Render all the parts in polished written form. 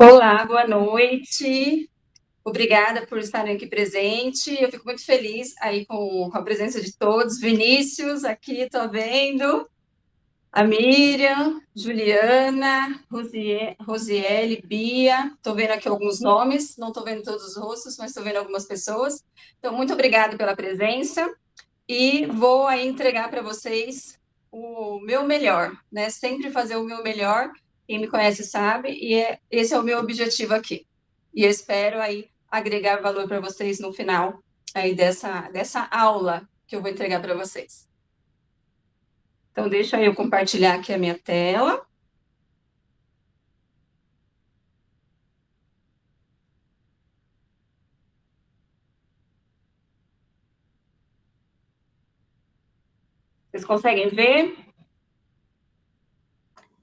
Olá, boa noite. Obrigada por estarem aqui presente. Eu fico muito feliz aí com a presença de todos. Vinícius, aqui estou vendo. A Miriam, Juliana, Rosiele, Bia. Estou vendo aqui alguns nomes. Não estou vendo todos os rostos, mas estou vendo algumas pessoas. Então, muito obrigada pela presença. E vou aí entregar para vocês o meu melhor, né? Sempre fazer o meu melhor. Quem me conhece sabe, esse é o meu objetivo aqui. E eu espero aí agregar valor para vocês no final aí dessa aula que eu vou entregar para vocês. Então, deixa eu compartilhar aqui a minha tela. Vocês conseguem ver?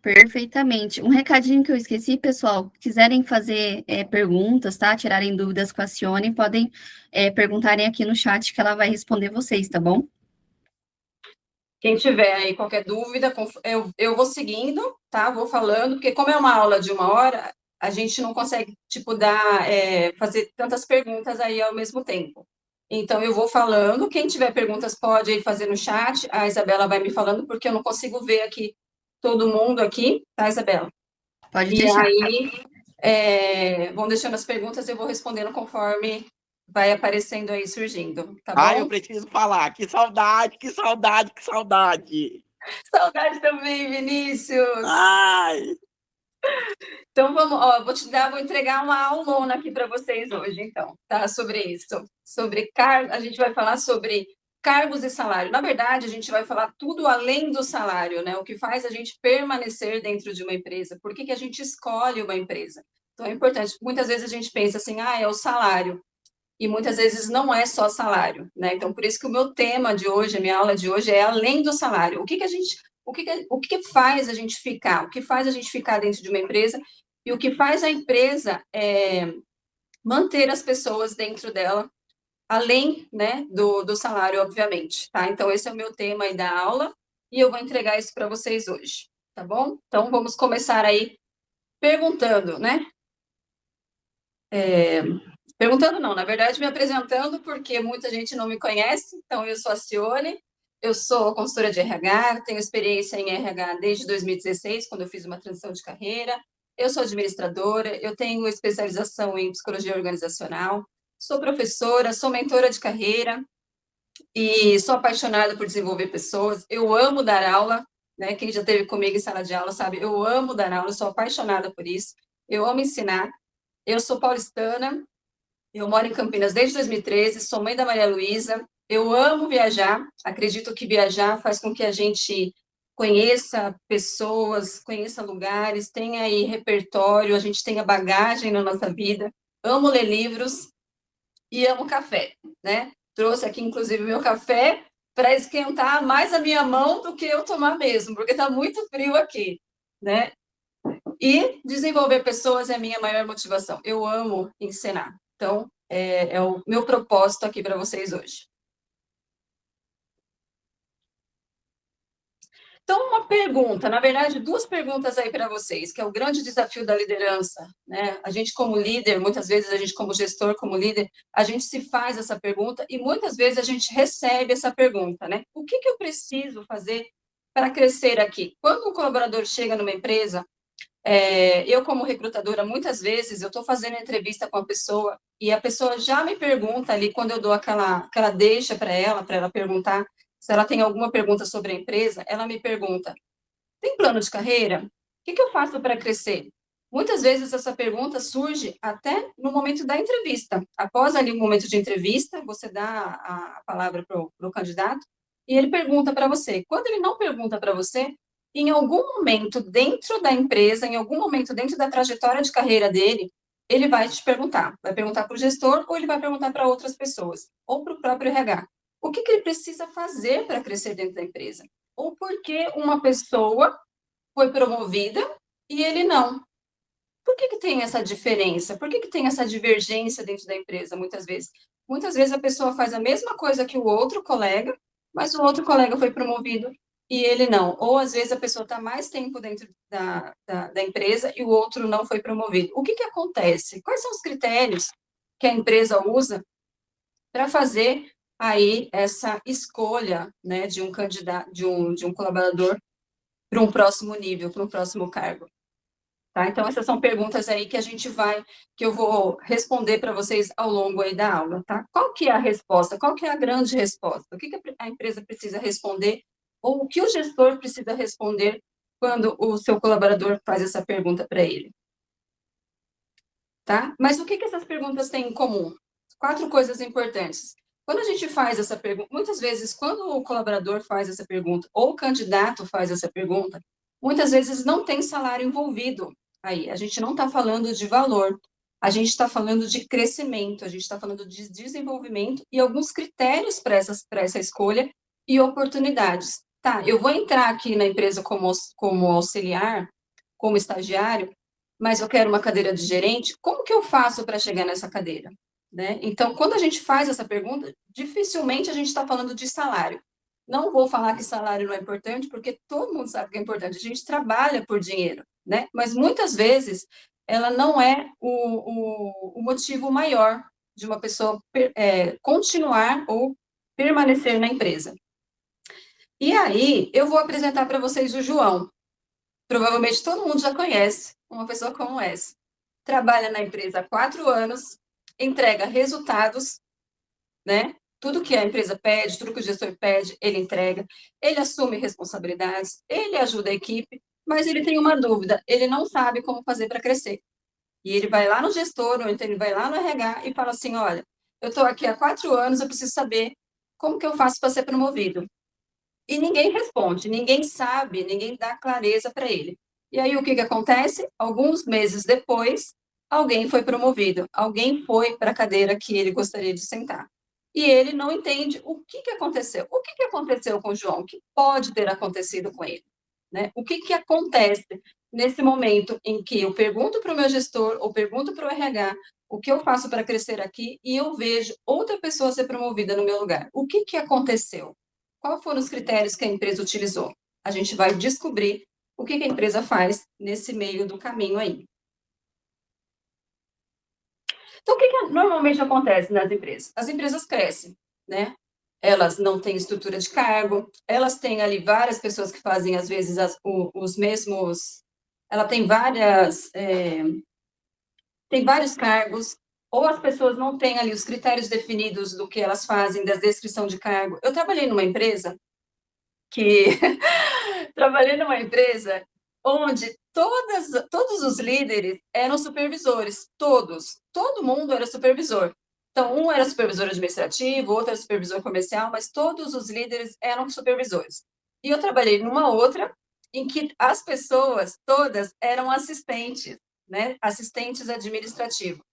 Perfeitamente. Um recadinho que eu esqueci, pessoal, quiserem fazer perguntas, tá? Tirarem dúvidas com a Cione, podem perguntarem aqui no chat que ela vai responder vocês, tá bom? Quem tiver aí qualquer dúvida, eu vou seguindo, tá? Vou falando, porque como é uma aula de 1 hora, a gente não consegue, tipo, fazer tantas perguntas aí ao mesmo tempo. Então, eu vou falando, quem tiver perguntas pode aí fazer no chat, a Isabela vai me falando, porque eu não consigo ver aqui todo mundo aqui, tá, Isabela? Pode E deixar. aí, vão deixando as perguntas, eu vou respondendo conforme vai aparecendo aí, surgindo, tá Ai, eu bom? preciso falar. Que saudade, que saudade, que saudade. Saudade também, Vinícius! Ai, Então vamos, ó, vou entregar uma aulona aqui para vocês hoje, então, tá? Sobre isso. A gente vai falar sobre cargos e salário. Na verdade, a gente vai falar tudo além do salário, né? O que faz a gente permanecer dentro de uma empresa. Por que que a gente escolhe uma empresa? Então é importante. Muitas vezes a gente pensa assim, é o salário. E muitas vezes não é só salário, né? Então, por isso que o meu tema de hoje, a minha aula de hoje é além do salário. O que faz a gente ficar? O que faz a gente ficar dentro de uma empresa e o que faz a empresa manter as pessoas dentro dela, além, né, do salário, obviamente, tá? Então, esse é o meu tema aí da aula e eu vou entregar isso para vocês hoje, tá bom? Então, vamos começar aí perguntando, né? Perguntando não, na verdade me apresentando, porque muita gente não me conhece. Então, eu sou a Cione, eu sou consultora de RH, tenho experiência em RH desde 2016, quando eu fiz uma transição de carreira. Eu sou administradora, eu tenho especialização em psicologia organizacional, sou professora, sou mentora de carreira e sou apaixonada por desenvolver pessoas. Eu amo dar aula, né? Quem já esteve comigo em sala de aula sabe, eu amo dar aula, eu sou apaixonada por isso. Eu amo ensinar. Eu sou paulistana, eu moro em Campinas desde 2013, sou mãe da Maria Luísa. Eu amo viajar. Acredito que viajar faz com que a gente conheça pessoas, conheça lugares, tenha aí repertório, a gente tenha bagagem na nossa vida. Amo ler livros e amo café, né? Trouxe aqui, inclusive, meu café para esquentar mais a minha mão do que eu tomar mesmo, porque está muito frio aqui, né? E desenvolver pessoas é a minha maior motivação. Eu amo ensinar. Então, é o meu propósito aqui para vocês hoje. Então, uma pergunta, na verdade, 2 perguntas aí para vocês, que é o grande desafio da liderança, né? A gente como líder, muitas vezes a gente como gestor, como líder, a gente se faz essa pergunta e muitas vezes a gente recebe essa pergunta, né? O que eu preciso fazer para crescer aqui? Quando um colaborador chega numa empresa, eu, como recrutadora, muitas vezes eu estou fazendo entrevista com a pessoa e a pessoa já me pergunta ali, quando eu dou aquela deixa para ela perguntar se ela tem alguma pergunta sobre a empresa, ela me pergunta: tem plano de carreira? O que eu faço para crescer? Muitas vezes essa pergunta surge até no momento da entrevista. Após ali o momento de entrevista, você dá a palavra para o candidato e ele pergunta para você. Quando ele não pergunta para você, em algum momento dentro da empresa, em algum momento dentro da trajetória de carreira dele, ele vai te perguntar. Vai perguntar para o gestor ou ele vai perguntar para outras pessoas, ou para o próprio RH. O que ele precisa fazer para crescer dentro da empresa? Ou por que uma pessoa foi promovida e ele não? Por que tem essa diferença? Por que tem essa divergência dentro da empresa, muitas vezes? Muitas vezes a pessoa faz a mesma coisa que o outro colega, mas o outro colega foi promovido e ele não. Ou, às vezes, a pessoa está mais tempo dentro da empresa e o outro não foi promovido. O que acontece? Quais são os critérios que a empresa usa para fazer aí essa escolha, né, de um candidato, de um colaborador para um próximo nível, para um próximo cargo? Tá? Então, essas são perguntas aí que eu vou responder para vocês ao longo aí da aula, tá? Qual que é a resposta? Qual que é a grande resposta? O que a empresa precisa responder ou o que o gestor precisa responder quando o seu colaborador faz essa pergunta para ele? Tá? Mas o que essas perguntas têm em comum? 4 coisas importantes. Quando a gente faz essa pergunta, muitas vezes, quando o colaborador faz essa pergunta ou o candidato faz essa pergunta, muitas vezes não tem salário envolvido aí. A gente não está falando de valor, a gente está falando de crescimento, a gente está falando de desenvolvimento e alguns critérios para essa escolha e oportunidades. Tá, eu vou entrar aqui na empresa como auxiliar, como estagiário, mas eu quero uma cadeira de gerente, como que eu faço para chegar nessa cadeira? Né? Então, quando a gente faz essa pergunta, dificilmente a gente está falando de salário. Não vou falar que salário não é importante, porque todo mundo sabe que é importante. A gente trabalha por dinheiro, né? Mas muitas vezes ela não é o motivo maior de uma pessoa continuar ou permanecer na empresa. E aí, eu vou apresentar para vocês o João. Provavelmente todo mundo já conhece uma pessoa como essa. Trabalha na empresa há 4 anos, entrega resultados, né? Tudo que a empresa pede, tudo que o gestor pede, ele entrega. Ele assume responsabilidades, ele ajuda a equipe, mas ele tem uma dúvida, ele não sabe como fazer para crescer. E ele vai lá no gestor, ou então ele vai lá no RH e fala assim, olha, eu estou aqui há 4 anos, eu preciso saber como que eu faço para ser promovido. E ninguém responde, ninguém sabe, ninguém dá clareza para ele. E aí o que acontece? Alguns meses depois, alguém foi promovido, alguém foi para a cadeira que ele gostaria de sentar. E ele não entende o que aconteceu. O que aconteceu com o João? O que pode ter acontecido com ele? Né? O que acontece nesse momento em que eu pergunto para o meu gestor ou pergunto para o RH o que eu faço para crescer aqui e eu vejo outra pessoa ser promovida no meu lugar? O que aconteceu? Quais foram os critérios que a empresa utilizou? A gente vai descobrir o que a empresa faz nesse meio do caminho aí. Então, o que normalmente acontece nas empresas? As empresas crescem, né? Elas não têm estrutura de cargo, elas têm ali várias pessoas que fazem, às vezes, os mesmos... Ela tem vários cargos, ou as pessoas não têm ali os critérios definidos do que elas fazem, da descrição de cargo. Eu trabalhei numa empresa onde todos os líderes eram supervisores, todo mundo era supervisor. Então, um era supervisor administrativo, outro era supervisor comercial, mas todos os líderes eram supervisores. E eu trabalhei numa outra em que as pessoas todas eram assistentes, né? Assistentes administrativos.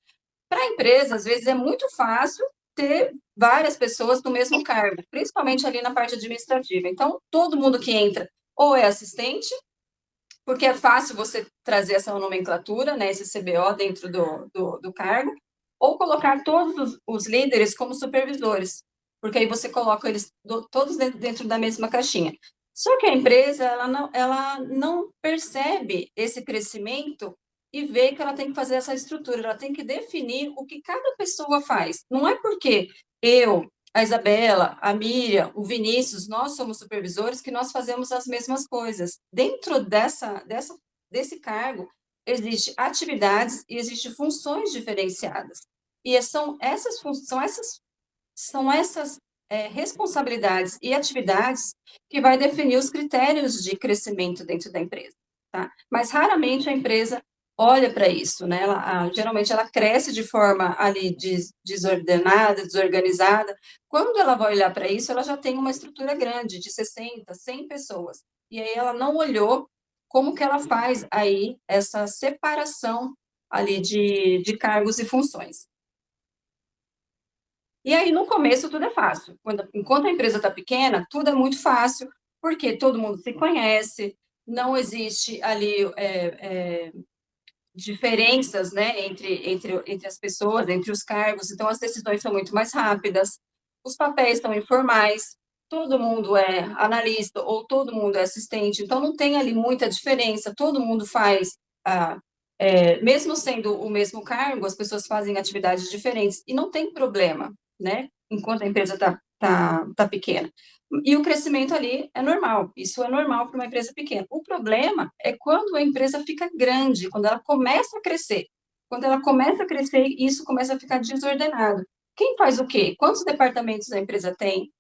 Para a empresa, às vezes, é muito fácil ter várias pessoas no mesmo cargo, principalmente ali na parte administrativa. Então, todo mundo que entra ou é assistente, porque é fácil você trazer essa nomenclatura, né, esse CBO dentro do cargo, ou colocar todos os líderes como supervisores, porque aí você coloca eles todos dentro da mesma caixinha. Só que a empresa, ela não percebe esse crescimento e vê que ela tem que fazer essa estrutura, ela tem que definir o que cada pessoa faz. Não é porque eu, a Isabela, a Miriam, o Vinícius, nós somos supervisores que nós fazemos as mesmas coisas. Dentro desse cargo, existem atividades e existem funções diferenciadas. E são essas responsabilidades e atividades que vai definir os critérios de crescimento dentro da empresa. Tá? Mas raramente a empresa olha para isso, né? Geralmente ela cresce de forma ali desordenada, desorganizada. Quando ela vai olhar para isso, ela já tem uma estrutura grande, de 60, 100 pessoas. E aí ela não olhou como que ela faz aí essa separação ali de cargos e funções. E aí, no começo, tudo é fácil. Enquanto a empresa está pequena, tudo é muito fácil, porque todo mundo se conhece, não existe ali diferenças, né, entre as pessoas, entre os cargos, então as decisões são muito mais rápidas, os papéis são informais, todo mundo é analista ou todo mundo é assistente, então não tem ali muita diferença, todo mundo faz, mesmo sendo o mesmo cargo, as pessoas fazem atividades diferentes, e não tem problema, né, enquanto a empresa tá pequena. E o crescimento ali é normal, isso é normal para uma empresa pequena. O problema é quando a empresa fica grande, quando ela começa a crescer. Quando ela começa a crescer, isso começa a ficar desordenado. Quem faz o quê? Quantos departamentos a empresa tem?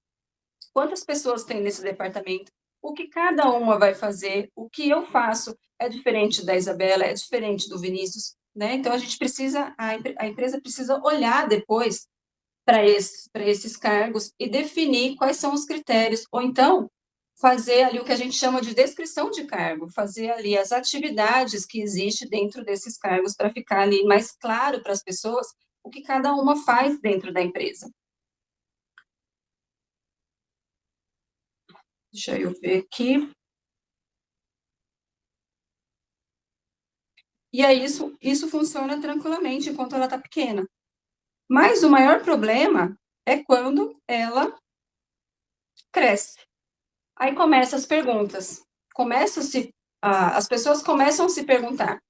Quantas pessoas tem nesse departamento? O que cada uma vai fazer? O que eu faço é diferente da Isabela, é diferente do Vinícius, né? Então a gente precisa, a empresa precisa olhar depois para esses cargos e definir quais são os critérios, ou então fazer ali o que a gente chama de descrição de cargo, fazer ali as atividades que existem dentro desses cargos para ficar ali mais claro para as pessoas o que cada uma faz dentro da empresa. Deixa eu ver aqui. E aí isso funciona tranquilamente enquanto ela está pequena. Mas o maior problema é quando ela cresce. Aí começam as perguntas. As pessoas começam a se perguntar: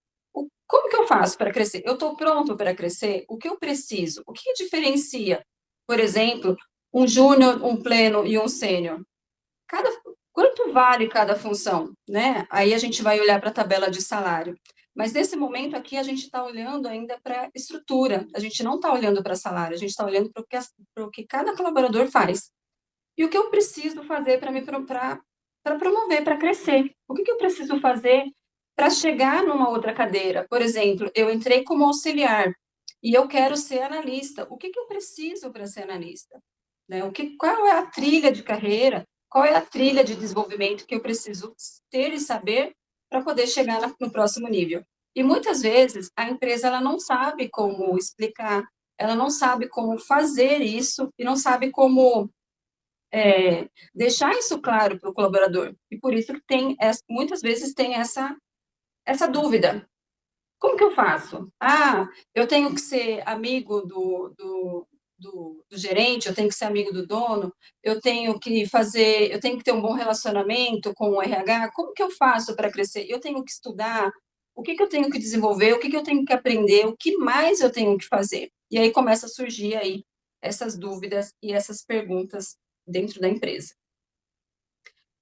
como que eu faço para crescer? Eu estou pronto para crescer? O que eu preciso? O que diferencia, por exemplo, um júnior, um pleno e um sênior? Quanto vale cada função, né? Aí a gente vai olhar para a tabela de salário. Mas nesse momento aqui a gente está olhando ainda para estrutura, a gente não está olhando para salário, a gente está olhando para o que cada colaborador faz. E o que eu preciso fazer para promover, para crescer? O que eu preciso fazer para chegar numa outra cadeira? Por exemplo, eu entrei como auxiliar e eu quero ser analista. O que eu preciso para ser analista? Né? Qual é a trilha de carreira? Qual é a trilha de desenvolvimento que eu preciso ter e saber para poder chegar no próximo nível? E muitas vezes a empresa ela não sabe como explicar, ela não sabe como fazer isso e não sabe como deixar isso claro para o colaborador. E por isso que muitas vezes tem essa dúvida. Como que eu faço? Eu tenho que ser amigo do gerente, eu tenho que ser amigo do dono, eu tenho que ter um bom relacionamento com o RH. Como que eu faço para crescer? Eu tenho que estudar? O que eu tenho que desenvolver? O que eu tenho que aprender? O que mais eu tenho que fazer? E aí começa a surgir aí essas dúvidas e essas perguntas dentro da empresa.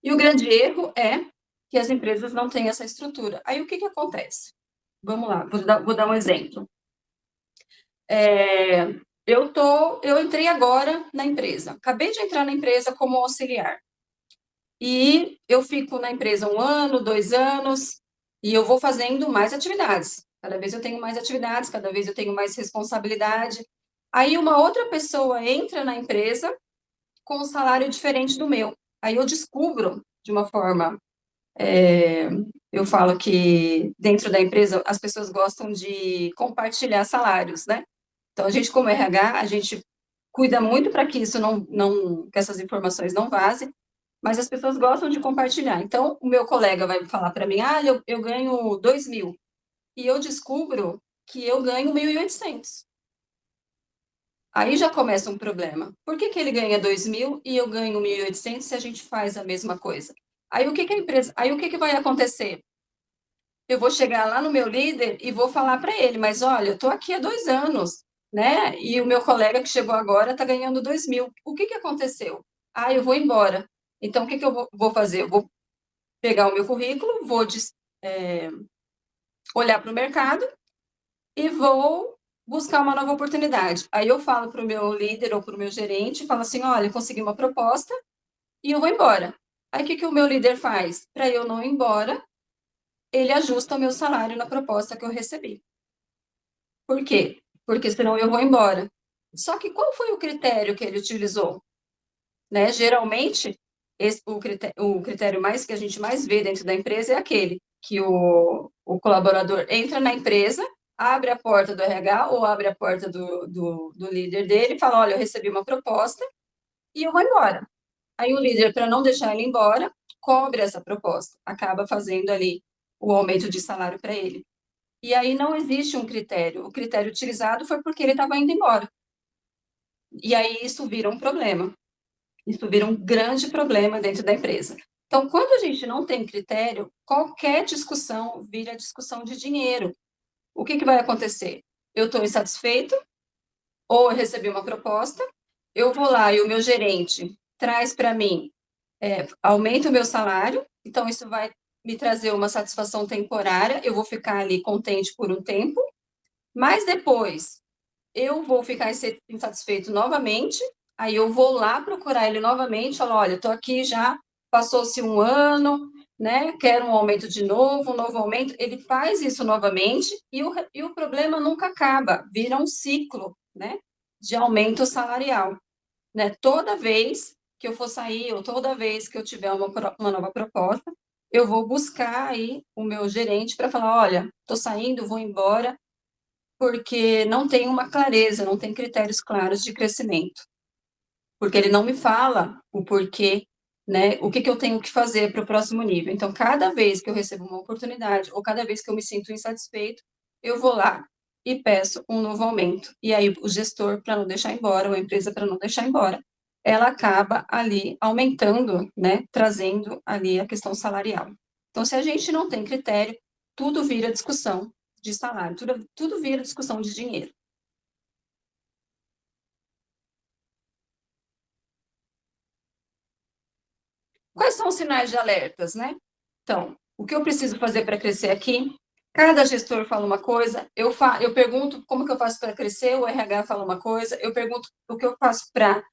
E o grande erro é que as empresas não têm essa estrutura. Aí o que acontece? Vamos lá, vou dar um exemplo. Eu entrei agora na empresa, acabei de entrar na empresa como auxiliar. E eu fico na empresa 1 ano, 2 anos, e eu vou fazendo mais atividades. Cada vez eu tenho mais atividades, cada vez eu tenho mais responsabilidade. Aí uma outra pessoa entra na empresa com um salário diferente do meu. Aí eu descubro de uma forma. Eu falo que dentro da empresa as pessoas gostam de compartilhar salários, né? Então a gente, como RH, a gente cuida muito para que isso que essas informações não vazem, mas as pessoas gostam de compartilhar. Então o meu colega vai falar para mim: eu ganho 2.000, e eu descubro que eu ganho 1.800. Aí já começa um problema. Por que ele ganha 2.000 e eu ganho 1.800 se a gente faz a mesma coisa? Aí o que vai acontecer? Eu vou chegar lá no meu líder e vou falar para ele: mas olha, eu estou aqui há 2 anos, né? E o meu colega que chegou agora está ganhando 2.000. O que aconteceu? Eu vou embora. Então, o que eu vou fazer? Eu vou pegar o meu currículo, vou olhar para o mercado e vou buscar uma nova oportunidade. Aí eu falo para o meu líder ou para o meu gerente, falo assim: olha, eu consegui uma proposta e eu vou embora. Aí o que o meu líder faz? Para eu não ir embora, ele ajusta o meu salário na proposta que eu recebi. Por quê? Porque senão eu vou embora. Só que qual foi o critério que ele utilizou? Né? Geralmente, o critério mais que a gente mais vê dentro da empresa é aquele que o colaborador entra na empresa, abre a porta do RH ou abre a porta do líder dele e fala: olha, eu recebi uma proposta e eu vou embora. Aí o líder, para não deixar ele embora, cobre essa proposta, acaba fazendo ali o aumento de salário para ele. E aí não existe um critério. O critério utilizado foi porque ele estava indo embora. E aí isso vira um problema. Isso vira um grande problema dentro da empresa. Então, quando a gente não tem critério, qualquer discussão vira discussão de dinheiro. O que vai acontecer? Eu estou insatisfeito, ou eu recebi uma proposta, eu vou lá e o meu gerente traz para mim, aumenta o meu salário, então isso vai me trazer uma satisfação temporária, eu vou ficar ali contente por um tempo, mas depois eu vou ficar insatisfeito novamente, aí eu vou lá procurar ele novamente, falar, olha, estou aqui já, passou-se um ano, né, quero um aumento de novo, um novo aumento, ele faz isso novamente e o problema nunca acaba, vira um ciclo, né, de aumento salarial, né, toda vez que eu for sair, ou toda vez que eu tiver uma nova proposta, eu vou buscar aí o meu gerente para falar, olha, estou saindo, vou embora, porque não tem uma clareza, não tem critérios claros de crescimento. Porque ele não me fala o porquê, né? O que eu tenho que fazer para o próximo nível. Então, cada vez que eu recebo uma oportunidade, ou cada vez que eu me sinto insatisfeito, eu vou lá e peço um novo aumento. E aí, o gestor, para não deixar embora, ou a empresa, para não deixar embora, ela acaba ali aumentando, né? Trazendo ali a questão salarial. Então, se a gente não tem critério, tudo vira discussão de salário, tudo vira discussão de dinheiro. Quais são os sinais de alertas, né? Então, o que eu preciso fazer para crescer aqui? Cada gestor fala uma coisa, eu pergunto como que eu faço para crescer, o RH fala uma coisa, eu pergunto o que eu faço para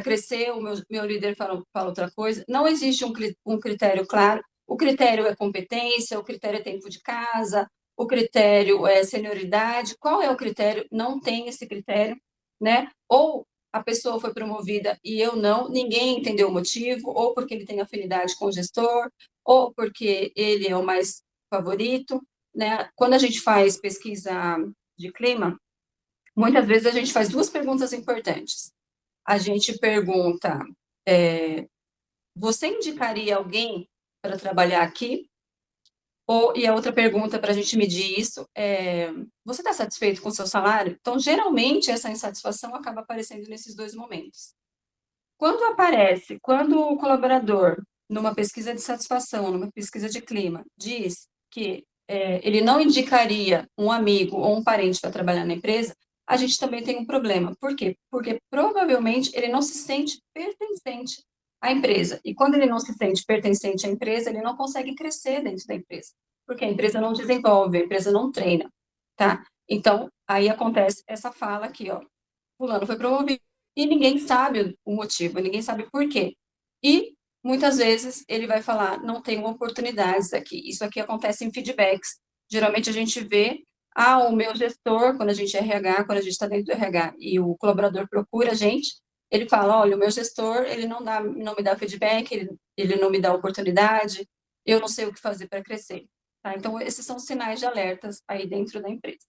crescer, o meu líder fala outra coisa. Não existe um critério claro. O critério é competência, o critério é tempo de casa, o critério é senioridade. Qual é o critério? Não tem esse critério, né? Ou a pessoa foi promovida e eu não, ninguém entendeu o motivo, ou porque ele tem afinidade com o gestor, ou porque ele é o mais favorito, né? Quando a gente faz pesquisa de clima, muitas vezes a gente faz duas perguntas importantes. A gente pergunta, você indicaria alguém para trabalhar aqui? E a outra pergunta para a gente medir isso é, você está satisfeito com o seu salário? Então, geralmente, essa insatisfação acaba aparecendo nesses dois momentos. Quando o colaborador, numa pesquisa de satisfação, numa pesquisa de clima, diz que ele não indicaria um amigo ou um parente para trabalhar na empresa, a gente também tem um problema. Por quê? Porque provavelmente ele não se sente pertencente à empresa. E quando ele não se sente pertencente à empresa, ele não consegue crescer dentro da empresa, porque a empresa não desenvolve, a empresa não treina, tá? Então, aí acontece essa fala aqui, ó. Fulano foi promovido e ninguém sabe o motivo, ninguém sabe por quê. E muitas vezes ele vai falar, não tenho oportunidades aqui. Isso aqui acontece em feedbacks. Geralmente a gente vê, o meu gestor, quando a gente é RH, quando a gente está dentro do RH e o colaborador procura a gente, ele fala, olha, o meu gestor, ele não me dá feedback, ele não me dá oportunidade, eu não sei o que fazer para crescer. Tá? Então, esses são sinais de alertas aí dentro da empresa.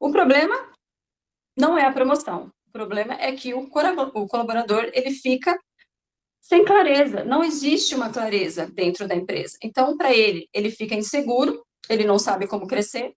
O problema não é a promoção. O problema é que o colaborador ele fica sem clareza. Não existe uma clareza dentro da empresa. Então, para ele fica inseguro, ele não sabe como crescer.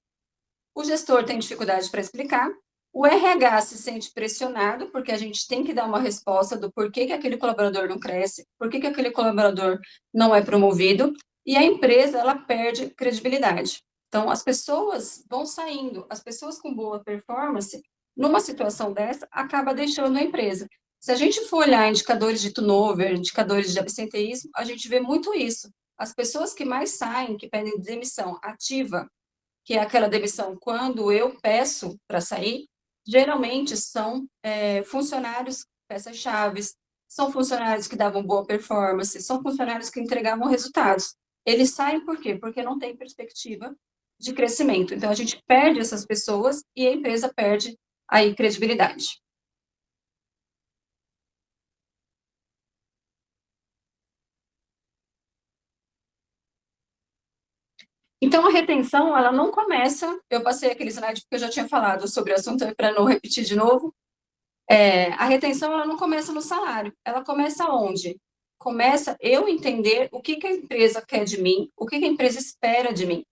O gestor tem dificuldade para explicar. O RH se sente pressionado, porque a gente tem que dar uma resposta do porquê que aquele colaborador não cresce, por que aquele colaborador não é promovido, e a empresa ela perde credibilidade. Então, as pessoas vão saindo, as pessoas com boa performance, numa situação dessa, acaba deixando a empresa. Se a gente for olhar indicadores de turnover, indicadores de absenteísmo, a gente vê muito isso. As pessoas que mais saem, que pedem demissão ativa, que é aquela demissão quando eu peço para sair, geralmente são funcionários peças-chave, são funcionários que davam boa performance, são funcionários que entregavam resultados. Eles saem por quê? Porque não tem perspectiva de crescimento. Então, a gente perde essas pessoas e a empresa perde aí credibilidade. Então, a retenção, ela não começa, eu passei aquele slide porque eu já tinha falado sobre o assunto, para não repetir de novo, a retenção, ela não começa no salário, ela começa onde? Começa eu entender o que a empresa quer de mim, o que a empresa espera de mim.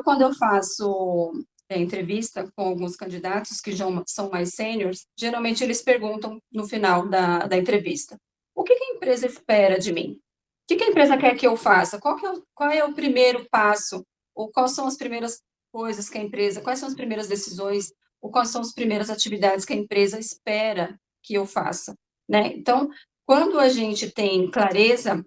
Quando eu faço entrevista com alguns candidatos que já são mais sêniores, geralmente eles perguntam no final da entrevista: o que a empresa espera de mim? O que a empresa quer que eu faça? Qual é o primeiro passo? Ou quais são as primeiras coisas que a empresa, quais são as primeiras decisões, ou quais são as primeiras atividades que a empresa espera que eu faça, né? Então, quando a gente tem clareza,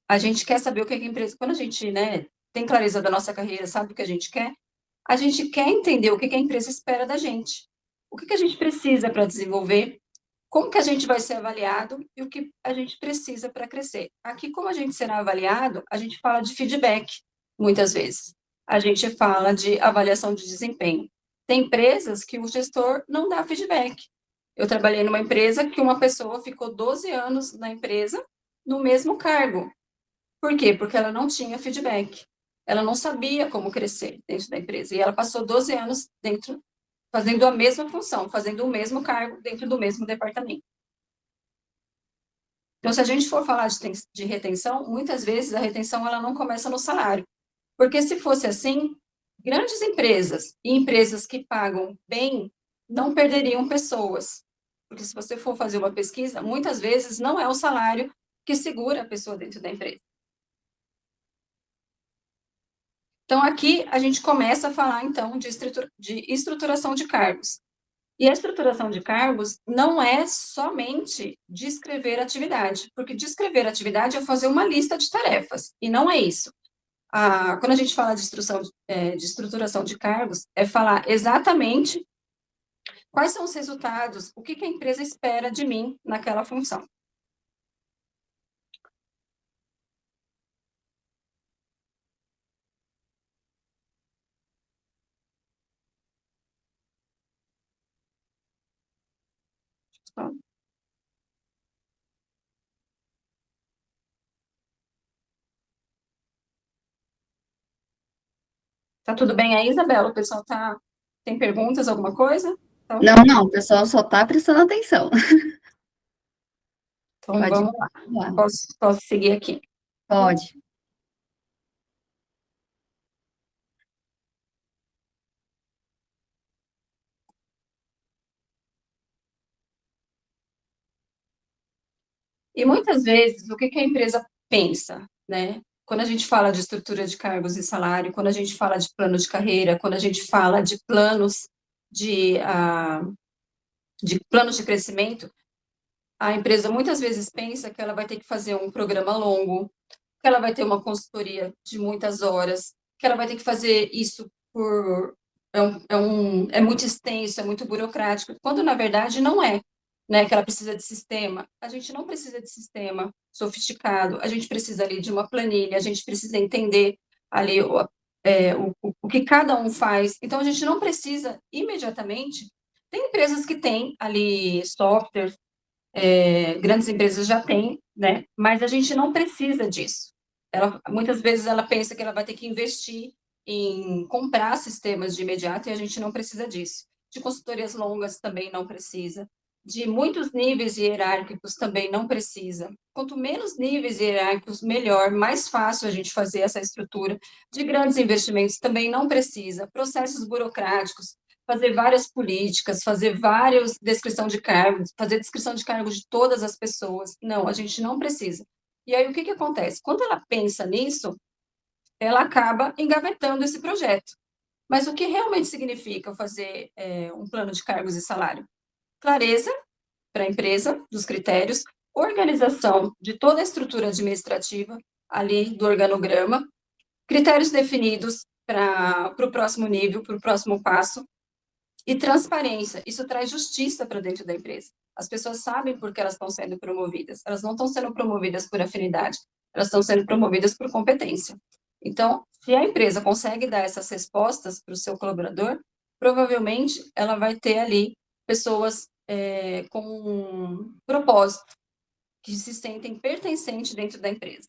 a gente quer saber o que a empresa, quando a gente, né, tem clareza da nossa carreira, sabe o que a gente quer entender o que a empresa espera da gente. O que a gente precisa para desenvolver, como que a gente vai ser avaliado e o que a gente precisa para crescer. Aqui, como a gente será avaliado, a gente fala de feedback, muitas vezes. A gente fala de avaliação de desempenho. Tem empresas que o gestor não dá feedback. Eu trabalhei numa empresa que uma pessoa ficou 12 anos na empresa, no mesmo cargo. Por quê? Porque ela não tinha feedback. Ela não sabia como crescer dentro da empresa. E ela passou 12 anos dentro, fazendo a mesma função, fazendo o mesmo cargo dentro do mesmo departamento. Então, se a gente for falar de retenção, muitas vezes a retenção ela não começa no salário. Porque se fosse assim, grandes empresas e empresas que pagam bem não perderiam pessoas. Porque se você for fazer uma pesquisa, muitas vezes não é o salário que segura a pessoa dentro da empresa. Então, aqui a gente começa a falar, então, de estruturação de cargos. E a estruturação de cargos não é somente descrever atividade, porque descrever atividade é fazer uma lista de tarefas, e não é isso. Quando a gente fala de estruturação de cargos, é falar exatamente quais são os resultados, o que a empresa espera de mim naquela função. Tá tudo bem aí, Isabela? O pessoal tem perguntas, alguma coisa? Tá ok. Não, o pessoal só está prestando atenção. Então, Pode vamos lá. lá. Posso seguir aqui. Pode. E muitas vezes, o que a empresa pensa, né? Quando a gente fala de estrutura de cargos e salário, quando a gente fala de plano de carreira, quando a gente fala de planos de, de planos de crescimento, a empresa muitas vezes pensa que ela vai ter que fazer um programa longo, que ela vai ter uma consultoria de muitas horas, que ela vai ter que fazer isso por é muito extenso, é muito burocrático, quando na verdade não é, né? Que ela precisa de sistema. A gente não precisa de sistema sofisticado, a gente precisa ali de uma planilha, a gente precisa entender ali o que cada um faz. Então a gente não precisa imediatamente. Tem empresas que têm ali software, grandes empresas já têm, né? Mas a gente não precisa disso. Muitas vezes ela pensa que ela vai ter que investir em comprar sistemas de imediato e a gente não precisa disso. De consultorias longas também não precisa. De muitos níveis hierárquicos também não precisa. Quanto menos níveis hierárquicos, melhor, mais fácil a gente fazer essa estrutura. De grandes investimentos também não precisa. Processos burocráticos, fazer várias políticas, fazer várias descrição de cargos, fazer descrição de cargos de todas as pessoas. Não, a gente não precisa. E aí o que acontece? Quando ela pensa nisso, ela acaba engavetando esse projeto. Mas o que realmente significa fazer um plano de cargos e salário? Clareza para a empresa dos critérios, organização de toda a estrutura administrativa ali do organograma, critérios definidos para o próximo nível, para o próximo passo, e transparência, isso traz justiça para dentro da empresa. As pessoas sabem por que elas estão sendo promovidas. Elas não estão sendo promovidas por afinidade, elas estão sendo promovidas por competência. Então, se a empresa consegue dar essas respostas para o seu colaborador, provavelmente ela vai ter ali pessoas com um propósito, que se sentem pertencentes dentro da empresa.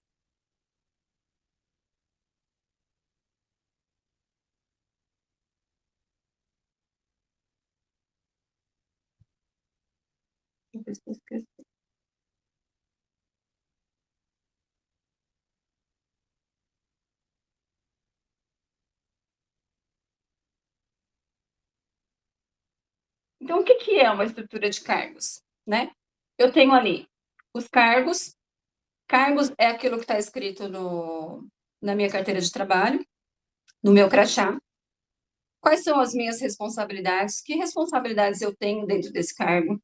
Então, o que que é uma estrutura de cargos, né? Eu tenho ali os cargos. Cargos é aquilo que está escrito na minha carteira de trabalho, no meu crachá. Quais são as minhas responsabilidades? Que responsabilidades eu tenho dentro desse cargo?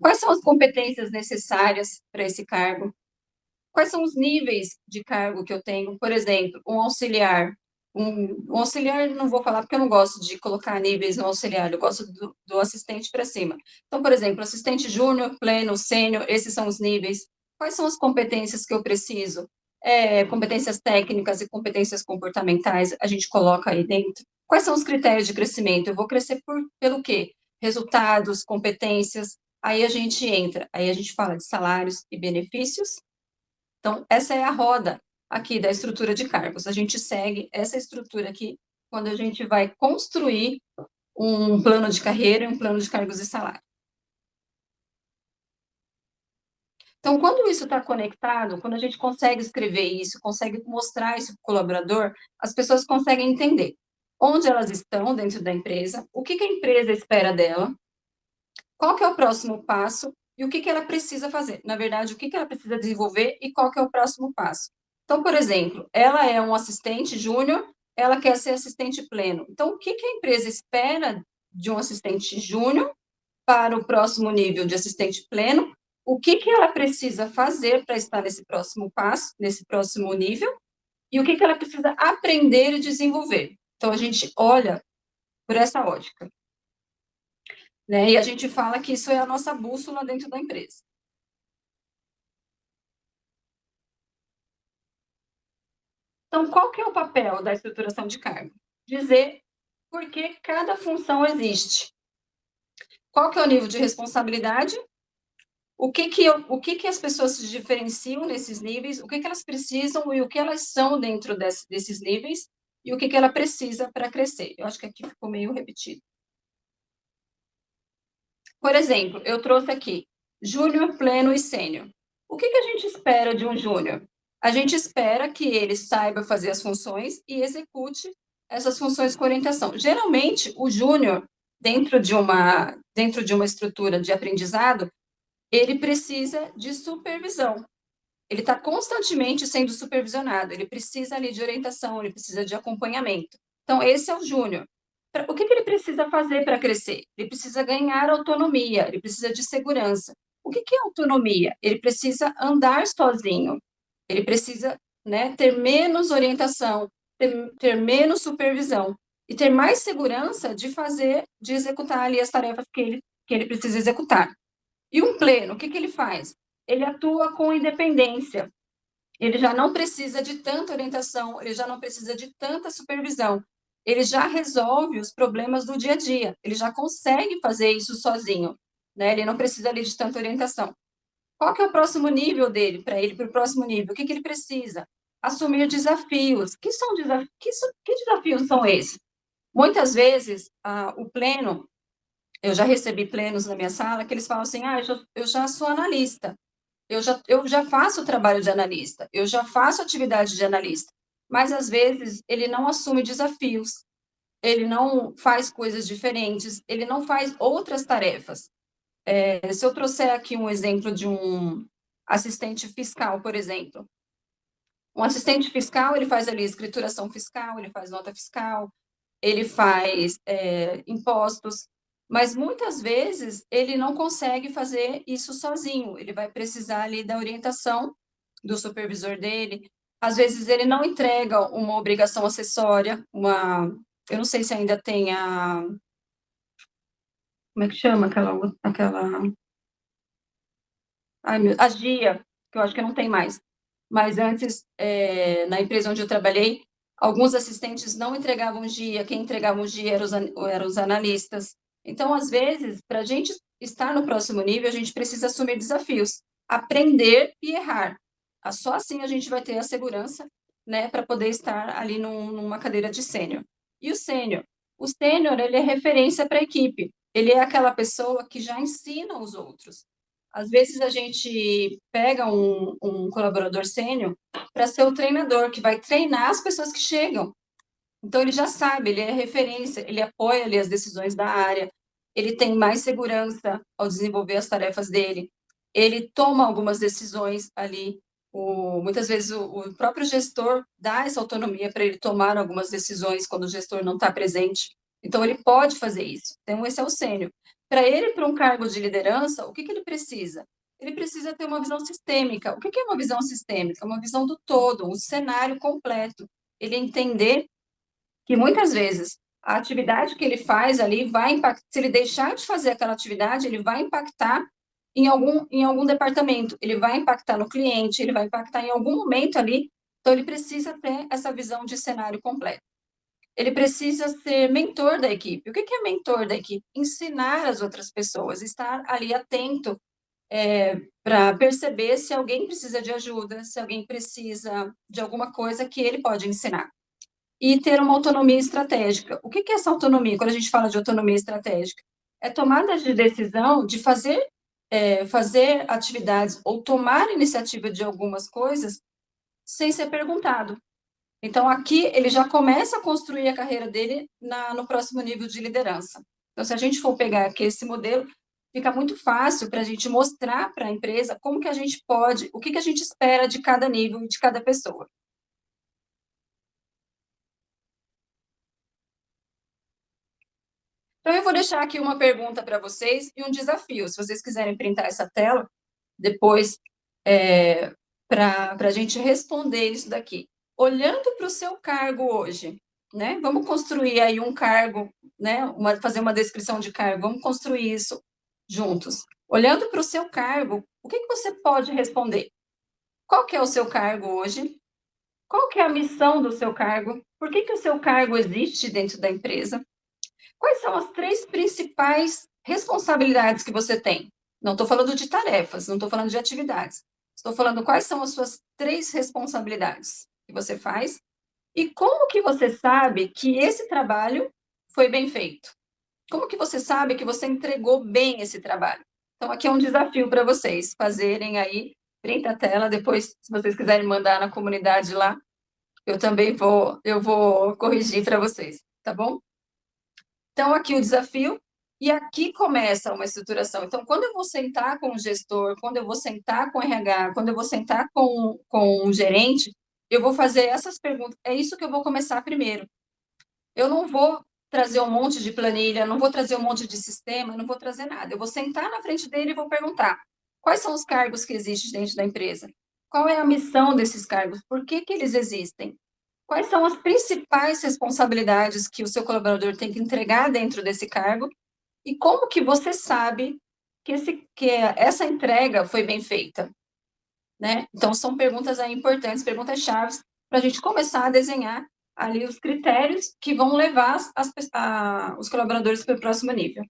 Quais são as competências necessárias para esse cargo? Quais são os níveis de cargo que eu tenho? Por exemplo, um auxiliar. Um auxiliar, não vou falar porque eu não gosto de colocar níveis no auxiliar, eu gosto do assistente para cima. Então, por exemplo, assistente júnior, pleno, sênior, esses são os níveis. Quais são as competências que eu preciso? Competências técnicas e competências comportamentais, a gente coloca aí dentro. Quais são os critérios de crescimento? Eu vou crescer pelo quê? Resultados, competências. Aí a gente entra, aí a gente fala de salários e benefícios. Então, essa é a roda aqui da estrutura de cargos. A gente segue essa estrutura aqui quando a gente vai construir um plano de carreira e um plano de cargos e salário. Então, quando isso está conectado, quando a gente consegue escrever isso, consegue mostrar isso para o colaborador, as pessoas conseguem entender onde elas estão dentro da empresa, o que a empresa espera dela, qual que é o próximo passo e o que ela precisa fazer. Na verdade, o que ela precisa desenvolver e qual que é o próximo passo. Então, por exemplo, ela é um assistente júnior, ela quer ser assistente pleno. Então, o que a empresa espera de um assistente júnior para o próximo nível de assistente pleno? O que ela precisa fazer para estar nesse próximo passo, nesse próximo nível? E o que ela precisa aprender e desenvolver? Então, a gente olha por essa ótica. Né? E a gente fala que isso é a nossa bússola dentro da empresa. Então, qual que é o papel da estruturação de cargo? Dizer por que cada função existe. Qual que é o nível de responsabilidade? O que as pessoas se diferenciam nesses níveis? O que elas precisam e o que elas são dentro desses níveis? E o que ela precisa para crescer? Eu acho que aqui ficou meio repetido. Por exemplo, eu trouxe aqui júnior, pleno e sênior. O que a gente espera de um júnior? A gente espera que ele saiba fazer as funções e execute essas funções com orientação. Geralmente, o júnior, dentro de uma estrutura de aprendizado, ele precisa de supervisão. Ele está constantemente sendo supervisionado, ele precisa ali de orientação, ele precisa de acompanhamento. Então, esse é o júnior. O que ele precisa fazer para crescer? Ele precisa ganhar autonomia, ele precisa de segurança. O que é autonomia? Ele precisa andar sozinho, ele precisa, né, ter menos orientação, ter menos supervisão e ter mais segurança de executar ali as tarefas que ele precisa executar. E um pleno, o que ele faz? Ele atua com independência. Ele já não precisa de tanta orientação, ele já não precisa de tanta supervisão. Ele já resolve os problemas do dia a dia. Ele já consegue fazer isso sozinho, né? Ele não precisa ali de tanta orientação. Qual que é o próximo nível dele, para ele, para o próximo nível? O que ele precisa? Assumir desafios. Que desafios são esses? Muitas vezes, o pleno, eu já recebi plenos na minha sala, que eles falam assim, eu já sou analista, eu já faço o trabalho de analista, eu já faço atividade de analista, mas às vezes ele não assume desafios, ele não faz coisas diferentes, ele não faz outras tarefas. Se eu trouxer aqui um exemplo de um assistente fiscal, por exemplo, um assistente fiscal, ele faz ali escrituração fiscal, ele faz nota fiscal, ele faz impostos, mas muitas vezes ele não consegue fazer isso sozinho, ele vai precisar ali da orientação do supervisor dele, às vezes ele não entrega uma obrigação acessória, eu não sei se ainda tem como é que chama a GIA, que eu acho que não tem mais, mas antes, na empresa onde eu trabalhei, alguns assistentes não entregavam GIA, quem entregava o GIA eram os analistas. Então, às vezes, para a gente estar no próximo nível, a gente precisa assumir desafios, aprender e errar. Só assim a gente vai ter a segurança, né, para poder estar ali numa cadeira de sênior. E o sênior? O sênior, ele é referência para a equipe. Ele é aquela pessoa que já ensina os outros. Às vezes a gente pega um colaborador sênior para ser o treinador, que vai treinar as pessoas que chegam. Então, ele já sabe, ele é referência, ele apoia ali as decisões da área, ele tem mais segurança ao desenvolver as tarefas dele, ele toma algumas decisões ali, muitas vezes o próprio gestor dá essa autonomia para ele tomar algumas decisões quando o gestor não está presente, então ele pode fazer isso. Então, esse é o sênior. Para ele, para um cargo de liderança, o que ele precisa? Ele precisa ter uma visão sistêmica. O que é uma visão sistêmica? Uma visão do todo, um cenário completo. Ele entender que muitas vezes a atividade que ele faz ali vai impactar, se ele deixar de fazer aquela atividade, ele vai impactar em algum departamento, ele vai impactar no cliente, ele vai impactar em algum momento ali, então ele precisa ter essa visão de cenário completo. Ele precisa ser mentor da equipe. O que é mentor da equipe? Ensinar as outras pessoas, estar ali atento para perceber se alguém precisa de ajuda, se alguém precisa de alguma coisa que ele pode ensinar. E ter uma autonomia estratégica. O que é essa autonomia? Quando a gente fala de autonomia estratégica, é tomada de decisão de fazer atividades ou tomar iniciativa de algumas coisas sem ser perguntado. Então, aqui, ele já começa a construir a carreira dele no próximo nível de liderança. Então, se a gente for pegar aqui esse modelo, fica muito fácil para a gente mostrar para a empresa como que a gente pode, o que a gente espera de cada nível e de cada pessoa. Então, eu vou deixar aqui uma pergunta para vocês e um desafio. Se vocês quiserem printar essa tela, depois, para a gente responder isso daqui. Olhando para o seu cargo hoje, né? Vamos construir aí um cargo, né? Fazer uma descrição de cargo, vamos construir isso juntos. Olhando para o seu cargo, o que você pode responder? Qual que é o seu cargo hoje? Qual que é a missão do seu cargo? Por que o seu cargo existe dentro da empresa? Quais são as 3 principais responsabilidades que você tem? Não estou falando de tarefas, não estou falando de atividades. Estou falando quais são as suas 3 responsabilidades que você faz e como que você sabe que esse trabalho foi bem feito? Como que você sabe que você entregou bem esse trabalho? Então, aqui é um desafio para vocês fazerem aí, printa a tela, depois, se vocês quiserem mandar na comunidade lá, eu vou corrigir para vocês, tá bom? Então, aqui o desafio, e aqui começa uma estruturação. Então, quando eu vou sentar com o gestor, quando eu vou sentar com o RH, quando eu vou sentar com o gerente, eu vou fazer essas perguntas. É isso que eu vou começar primeiro. Eu não vou trazer um monte de planilha, não vou trazer um monte de sistema, não vou trazer nada. Eu vou sentar na frente dele e vou perguntar: quais são os cargos que existem dentro da empresa? Qual é a missão desses cargos? Por que eles existem? Quais são as principais responsabilidades que o seu colaborador tem que entregar dentro desse cargo? E como que você sabe que essa entrega foi bem feita? Né? Então, são perguntas aí importantes, perguntas chaves, para a gente começar a desenhar ali os critérios que vão levar os colaboradores para o próximo nível.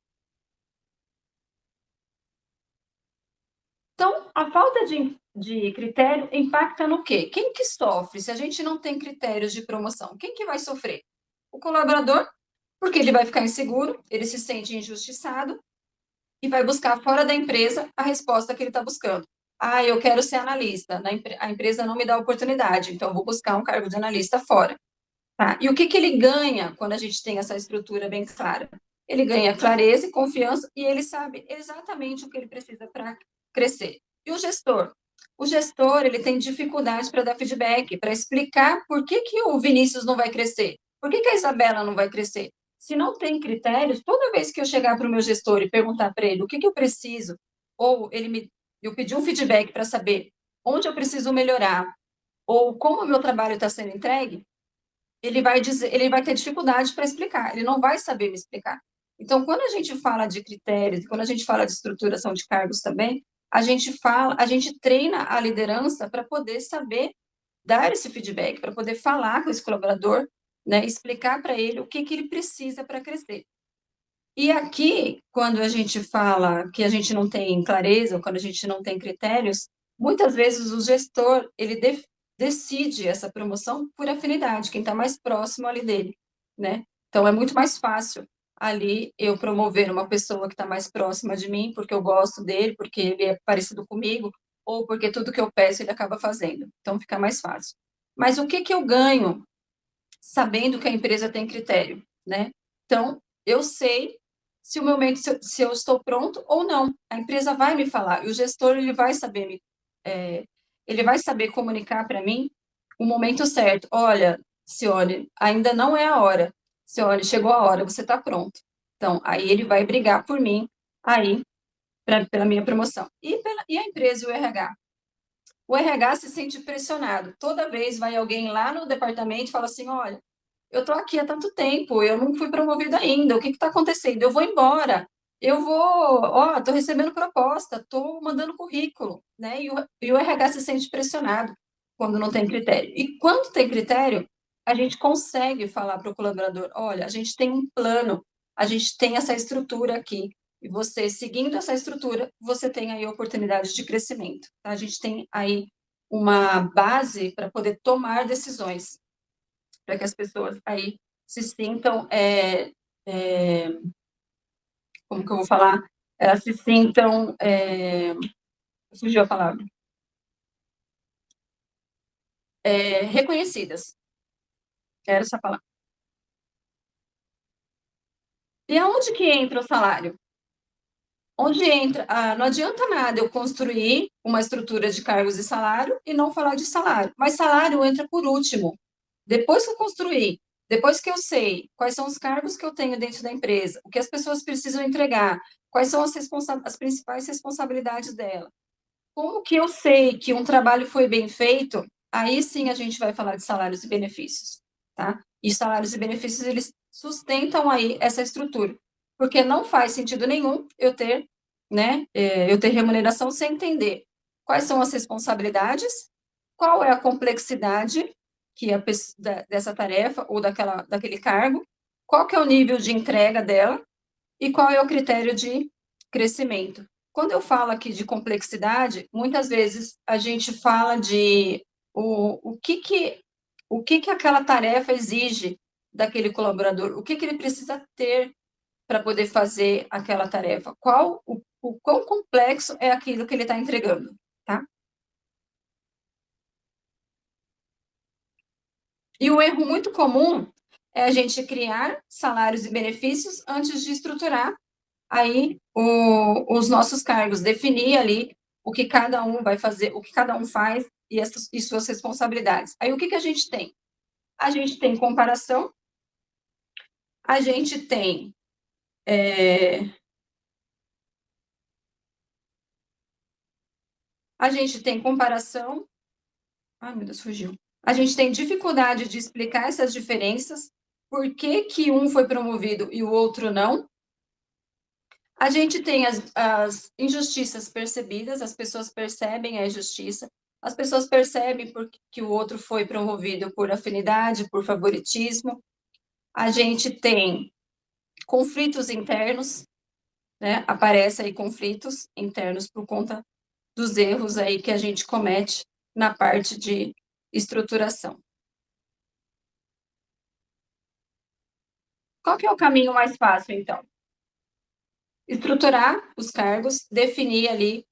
Então, a falta de critério impacta no quê? Quem que sofre se a gente não tem critérios de promoção? Quem que vai sofrer? O colaborador, porque ele vai ficar inseguro, ele se sente injustiçado e vai buscar fora da empresa a resposta que ele está buscando. Ah, eu quero ser analista, a empresa não me dá oportunidade, então eu vou buscar um cargo de analista fora. Tá? E o que ele ganha quando a gente tem essa estrutura bem clara? Ele ganha clareza e confiança e ele sabe exatamente o que ele precisa para crescer. E o gestor? O gestor, ele tem dificuldade para dar feedback, para explicar por que o Vinícius não vai crescer, por que a Isabela não vai crescer. Se não tem critérios, toda vez que eu chegar para o meu gestor e perguntar para ele o que eu preciso, ou eu pedir um feedback para saber onde eu preciso melhorar, ou como o meu trabalho está sendo entregue, ele vai ter dificuldade para explicar, ele não vai saber me explicar. Então, quando a gente fala de critérios, quando a gente fala de estruturação de cargos também, a gente treina a liderança para poder saber dar esse feedback, para poder falar com esse colaborador, né, explicar para ele o que ele precisa para crescer. E aqui, quando a gente fala que a gente não tem clareza, ou quando a gente não tem critérios, muitas vezes o gestor, ele decide essa promoção por afinidade, quem está mais próximo ali dele, né? Então, é muito mais fácil ali eu promover uma pessoa que está mais próxima de mim, porque eu gosto dele, porque ele é parecido comigo, ou porque tudo que eu peço ele acaba fazendo. Então, fica mais fácil. Mas o que eu ganho sabendo que a empresa tem critério, né? Então, eu sei se o meu momento, se eu estou pronto ou não. A empresa vai me falar, e o gestor ele vai saber ele vai saber comunicar para mim o momento certo. Olha, Cione, ainda não é a hora. Cione, chegou a hora, você está pronto. Então, aí ele vai brigar por mim aí pela minha promoção. E a empresa e o RH? O RH se sente pressionado. Toda vez vai alguém lá no departamento e fala assim: olha, eu estou aqui há tanto tempo, eu não fui promovida ainda, o que está acontecendo? Eu vou embora, eu vou, ó, estou recebendo proposta, estou mandando currículo, né? E o RH se sente pressionado quando não tem critério. E quando tem critério, a gente consegue falar para o colaborador: olha, a gente tem um plano, a gente tem essa estrutura aqui, e você, seguindo essa estrutura, você tem aí oportunidades de crescimento. Tá? A gente tem aí uma base para poder tomar decisões, para que as pessoas aí se sintam, como que eu vou falar? Elas se sintam, fugiu a palavra, reconhecidas. Era essa palavra. E aonde que entra o salário? Onde entra? Não adianta nada eu construir uma estrutura de cargos e salário e não falar de salário. Mas salário entra por último. Depois que eu construir, depois que eu sei quais são os cargos que eu tenho dentro da empresa, o que as pessoas precisam entregar, quais são as principais responsabilidades dela, como que eu sei que um trabalho foi bem feito, aí sim a gente vai falar de salários e benefícios, tá? E salários e benefícios, eles sustentam aí essa estrutura, porque não faz sentido nenhum eu ter, né, eu ter remuneração sem entender quais são as responsabilidades, qual é a complexidade que dessa tarefa ou daquele cargo, qual que é o nível de entrega dela e qual é o critério de crescimento. Quando eu falo aqui de complexidade, muitas vezes a gente fala de o que que aquela tarefa exige daquele colaborador, o que que ele precisa ter para poder fazer aquela tarefa, o quão complexo é aquilo que ele está entregando, tá? E um erro muito comum é a gente criar salários e benefícios antes de estruturar aí os nossos cargos, definir ali o que cada um vai fazer, o que cada um faz e suas responsabilidades. Aí o que, que a gente tem? A gente tem comparação, a gente tem comparação. Ai, meu Deus, fugiu. A gente tem dificuldade de explicar essas diferenças, por que que um foi promovido e o outro não. A gente tem as injustiças percebidas, as pessoas percebem a injustiça, as pessoas percebem que o outro foi promovido por afinidade, por favoritismo. A gente tem conflitos internos, né? Aparecem aí conflitos internos por conta dos erros aí que a gente comete na parte de estruturação. Qual que é o caminho mais fácil, então? Estruturar os cargos, definir ali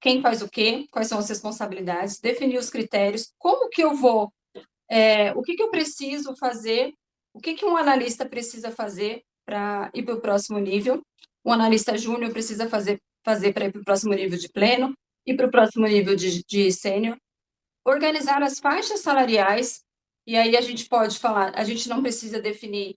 quem faz o quê, quais são as responsabilidades, definir os critérios, como que eu vou, o que que eu preciso fazer, o que que um analista precisa fazer para ir para o próximo nível, um analista júnior precisa fazer para ir para o próximo nível de pleno, e para o próximo nível de sênior, organizar as faixas salariais, e aí a gente pode falar, a gente não precisa definir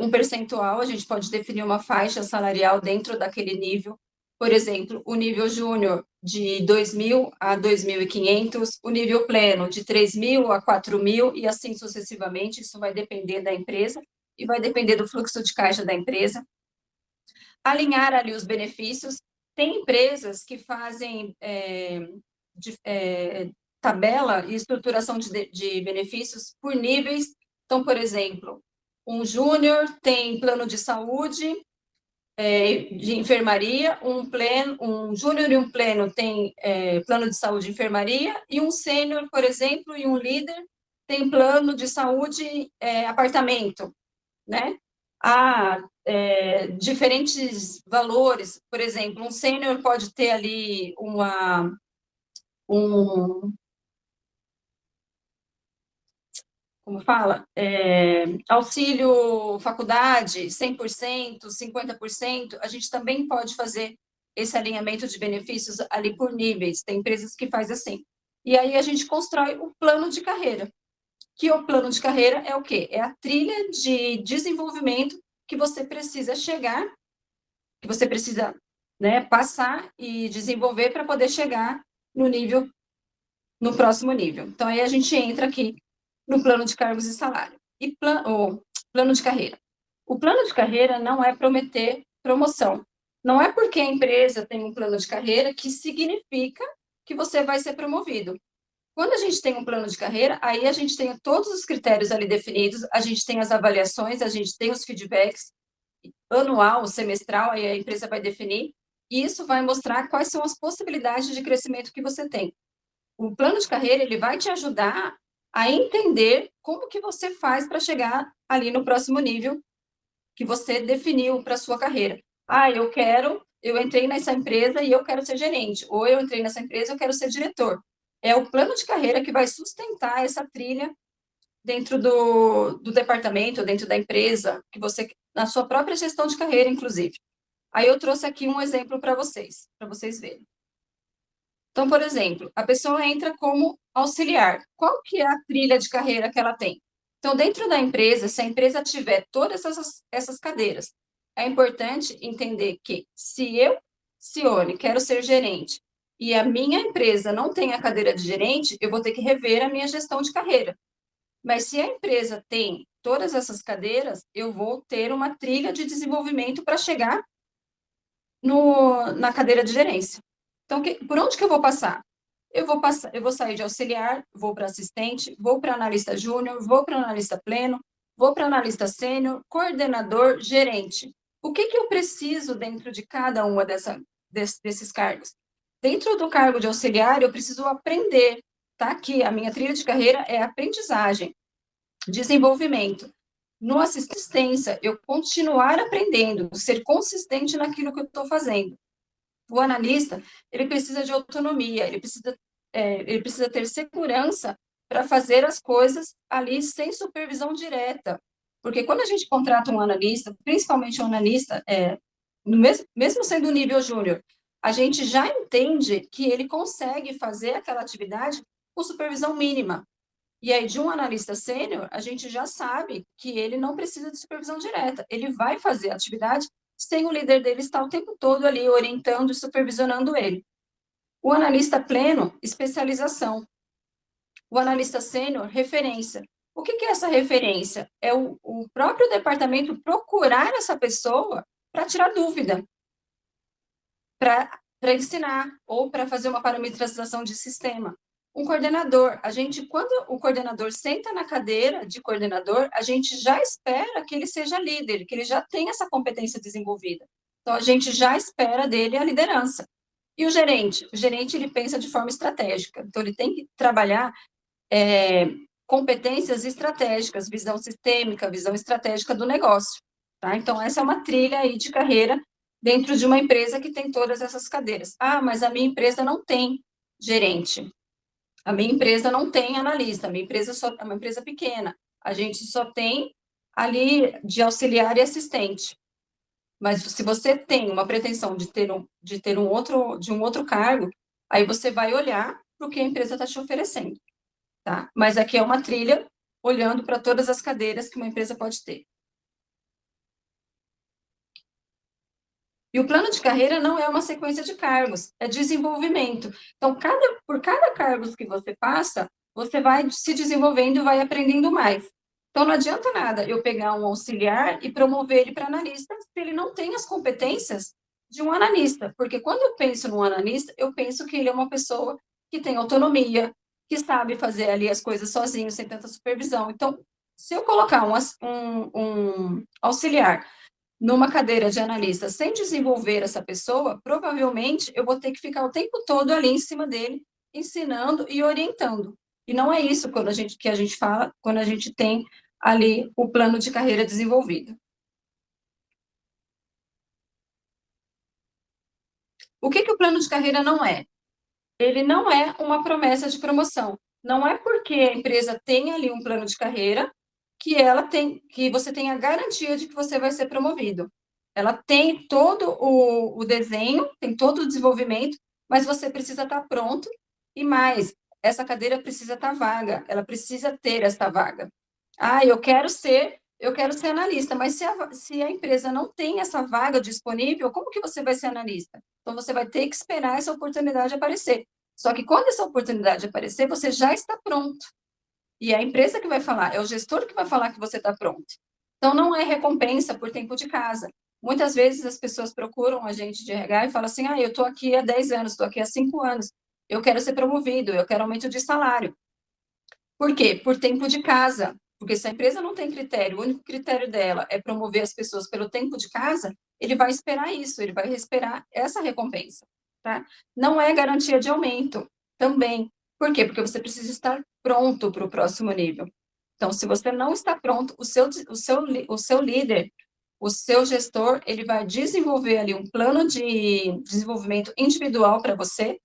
um percentual, a gente pode definir uma faixa salarial dentro daquele nível. Por exemplo, o nível júnior de 2.000 a 2.500, o nível pleno de 3.000 a 4.000 e assim sucessivamente. Isso vai depender da empresa e vai depender do fluxo de caixa da empresa. Alinhar ali os benefícios. Tem empresas que fazem tabela e estruturação de benefícios por níveis. Então, por exemplo, um júnior tem plano de saúde, de enfermaria, um júnior e um pleno tem plano de saúde e enfermaria, e um sênior, por exemplo, e um líder tem plano de saúde apartamento, né? Há diferentes valores, por exemplo, um sênior pode ter ali um como fala, auxílio faculdade, 100%, 50%, a gente também pode fazer esse alinhamento de benefícios ali por níveis, tem empresas que fazem assim. E aí a gente constrói o plano de carreira, que o plano de carreira é o quê? É a trilha de desenvolvimento que você precisa chegar, que você precisa, né, passar e desenvolver para poder chegar no nível, no próximo nível. Então, aí a gente entra aqui no plano de cargos e salário. E plano de carreira. O plano de carreira não é prometer promoção. Não é porque a empresa tem um plano de carreira que significa que você vai ser promovido. Quando a gente tem um plano de carreira, aí a gente tem todos os critérios ali definidos, a gente tem as avaliações, a gente tem os feedbacks anual, semestral, aí a empresa vai definir, e isso vai mostrar quais são as possibilidades de crescimento que você tem. O plano de carreira, ele vai te ajudar a entender como que você faz para chegar ali no próximo nível que você definiu para a sua carreira. Ah, eu entrei nessa empresa e eu quero ser gerente, ou eu entrei nessa empresa e eu quero ser diretor. É o plano de carreira que vai sustentar essa trilha dentro do departamento, dentro da empresa, que você, na sua própria gestão de carreira, inclusive. Aí eu trouxe aqui um exemplo para vocês verem. Então, por exemplo, a pessoa entra como auxiliar. Qual que é a trilha de carreira que ela tem? Então, dentro da empresa, se a empresa tiver todas essas cadeiras, é importante entender que se eu, Cione, quero ser gerente e a minha empresa não tem a cadeira de gerente, eu vou ter que rever a minha gestão de carreira. Mas se a empresa tem todas essas cadeiras, eu vou ter uma trilha de desenvolvimento para chegar na cadeira de gerência. Então, por onde que eu vou passar? Eu vou sair de auxiliar, vou para assistente, vou para analista júnior, vou para analista pleno, vou para analista sênior, coordenador, gerente. O que eu preciso dentro de cada uma desses cargos? Dentro do cargo de auxiliar, eu preciso aprender, tá? Aqui, a minha trilha de carreira é aprendizagem, desenvolvimento. No assistência, eu continuar aprendendo, ser consistente naquilo que eu estou fazendo. O analista, ele precisa de autonomia, ele precisa ter segurança para fazer as coisas ali sem supervisão direta. Porque quando a gente contrata um analista, principalmente um analista, mesmo sendo nível júnior, a gente já entende que ele consegue fazer aquela atividade com supervisão mínima. E aí, de um analista sênior, a gente já sabe que ele não precisa de supervisão direta, ele vai fazer a atividade sem o líder dele estar o tempo todo ali orientando e supervisionando ele. O analista pleno, especialização. O analista sênior, referência. O que é essa referência? É o próprio departamento procurar essa pessoa para tirar dúvida, para ensinar ou para fazer uma parametrização de sistema. Um coordenador, quando o coordenador senta na cadeira de coordenador, a gente já espera que ele seja líder, que ele já tenha essa competência desenvolvida. Então, a gente já espera dele a liderança. E o gerente? O gerente, ele pensa de forma estratégica. Então, ele tem que trabalhar competências estratégicas, visão sistêmica, visão estratégica do negócio. Tá? Então, essa é uma trilha aí de carreira dentro de uma empresa que tem todas essas cadeiras. Ah, mas a minha empresa não tem gerente. A minha empresa não tem analista, a minha empresa é uma empresa pequena. A gente só tem ali de auxiliar e assistente. Mas se você tem uma pretensão de ter um outro cargo, aí você vai olhar para o que a empresa está te oferecendo, tá? Mas aqui é uma trilha olhando para todas as cadeiras que uma empresa pode ter. E o plano de carreira não é uma sequência de cargos, é desenvolvimento. Então, por cada cargo que você passa, você vai se desenvolvendo e vai aprendendo mais. Então, não adianta nada eu pegar um auxiliar e promover ele para analista se ele não tem as competências de um analista. Porque quando eu penso num analista, eu penso que ele é uma pessoa que tem autonomia, que sabe fazer ali as coisas sozinho, sem tanta supervisão. Então, se eu colocar um auxiliar numa cadeira de analista sem desenvolver essa pessoa, provavelmente eu vou ter que ficar o tempo todo ali em cima dele, ensinando e orientando. E não é isso que a gente fala quando a gente tem ali o plano de carreira desenvolvido. O que o plano de carreira não é? Ele não é uma promessa de promoção. Não é porque a empresa tem ali um plano de carreira que você tem a garantia de que você vai ser promovido. Ela tem todo o desenho, tem todo o desenvolvimento, mas você precisa estar pronto e mais, essa cadeira precisa estar vaga, ela precisa ter essa vaga. Ah, eu quero ser analista, mas se a empresa não tem essa vaga disponível, como que você vai ser analista? Então, você vai ter que esperar essa oportunidade aparecer. Só que quando essa oportunidade aparecer, você já está pronto. E é a empresa que vai falar, é o gestor que vai falar que você está pronto. Então, não é recompensa por tempo de casa. Muitas vezes as pessoas procuram a gente de RH e falam assim, eu estou aqui há 10 anos, estou aqui há 5 anos, eu quero ser promovido, eu quero aumento de salário. Por quê? Por tempo de casa. Porque se a empresa não tem critério, o único critério dela é promover as pessoas pelo tempo de casa, ele vai esperar isso, ele vai esperar essa recompensa. Tá? Não é garantia de aumento também. Por quê? Porque você precisa estar pronto para o próximo nível. Então, se você não está pronto, o seu líder, o seu gestor, ele vai desenvolver ali um plano de desenvolvimento individual para você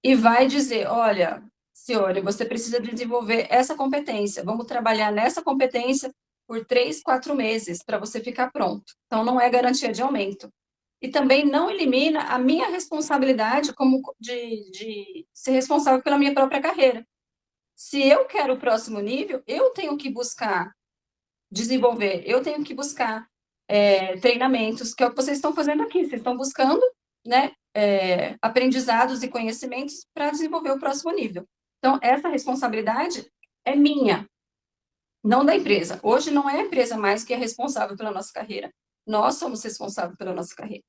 e vai dizer, olha, senhora, você precisa desenvolver essa competência, vamos trabalhar nessa competência por 3, 4 meses para você ficar pronto. Então, não é garantia de aumento. E também não elimina a minha responsabilidade como de ser responsável pela minha própria carreira. Se eu quero o próximo nível, eu tenho que buscar desenvolver, eu tenho que buscar treinamentos, que é o que vocês estão fazendo aqui. Vocês estão buscando, né, aprendizados e conhecimentos para desenvolver o próximo nível. Então, essa responsabilidade é minha, não da empresa. Hoje não é a empresa mais que é responsável pela nossa carreira. Nós somos responsáveis pela nossa carreira.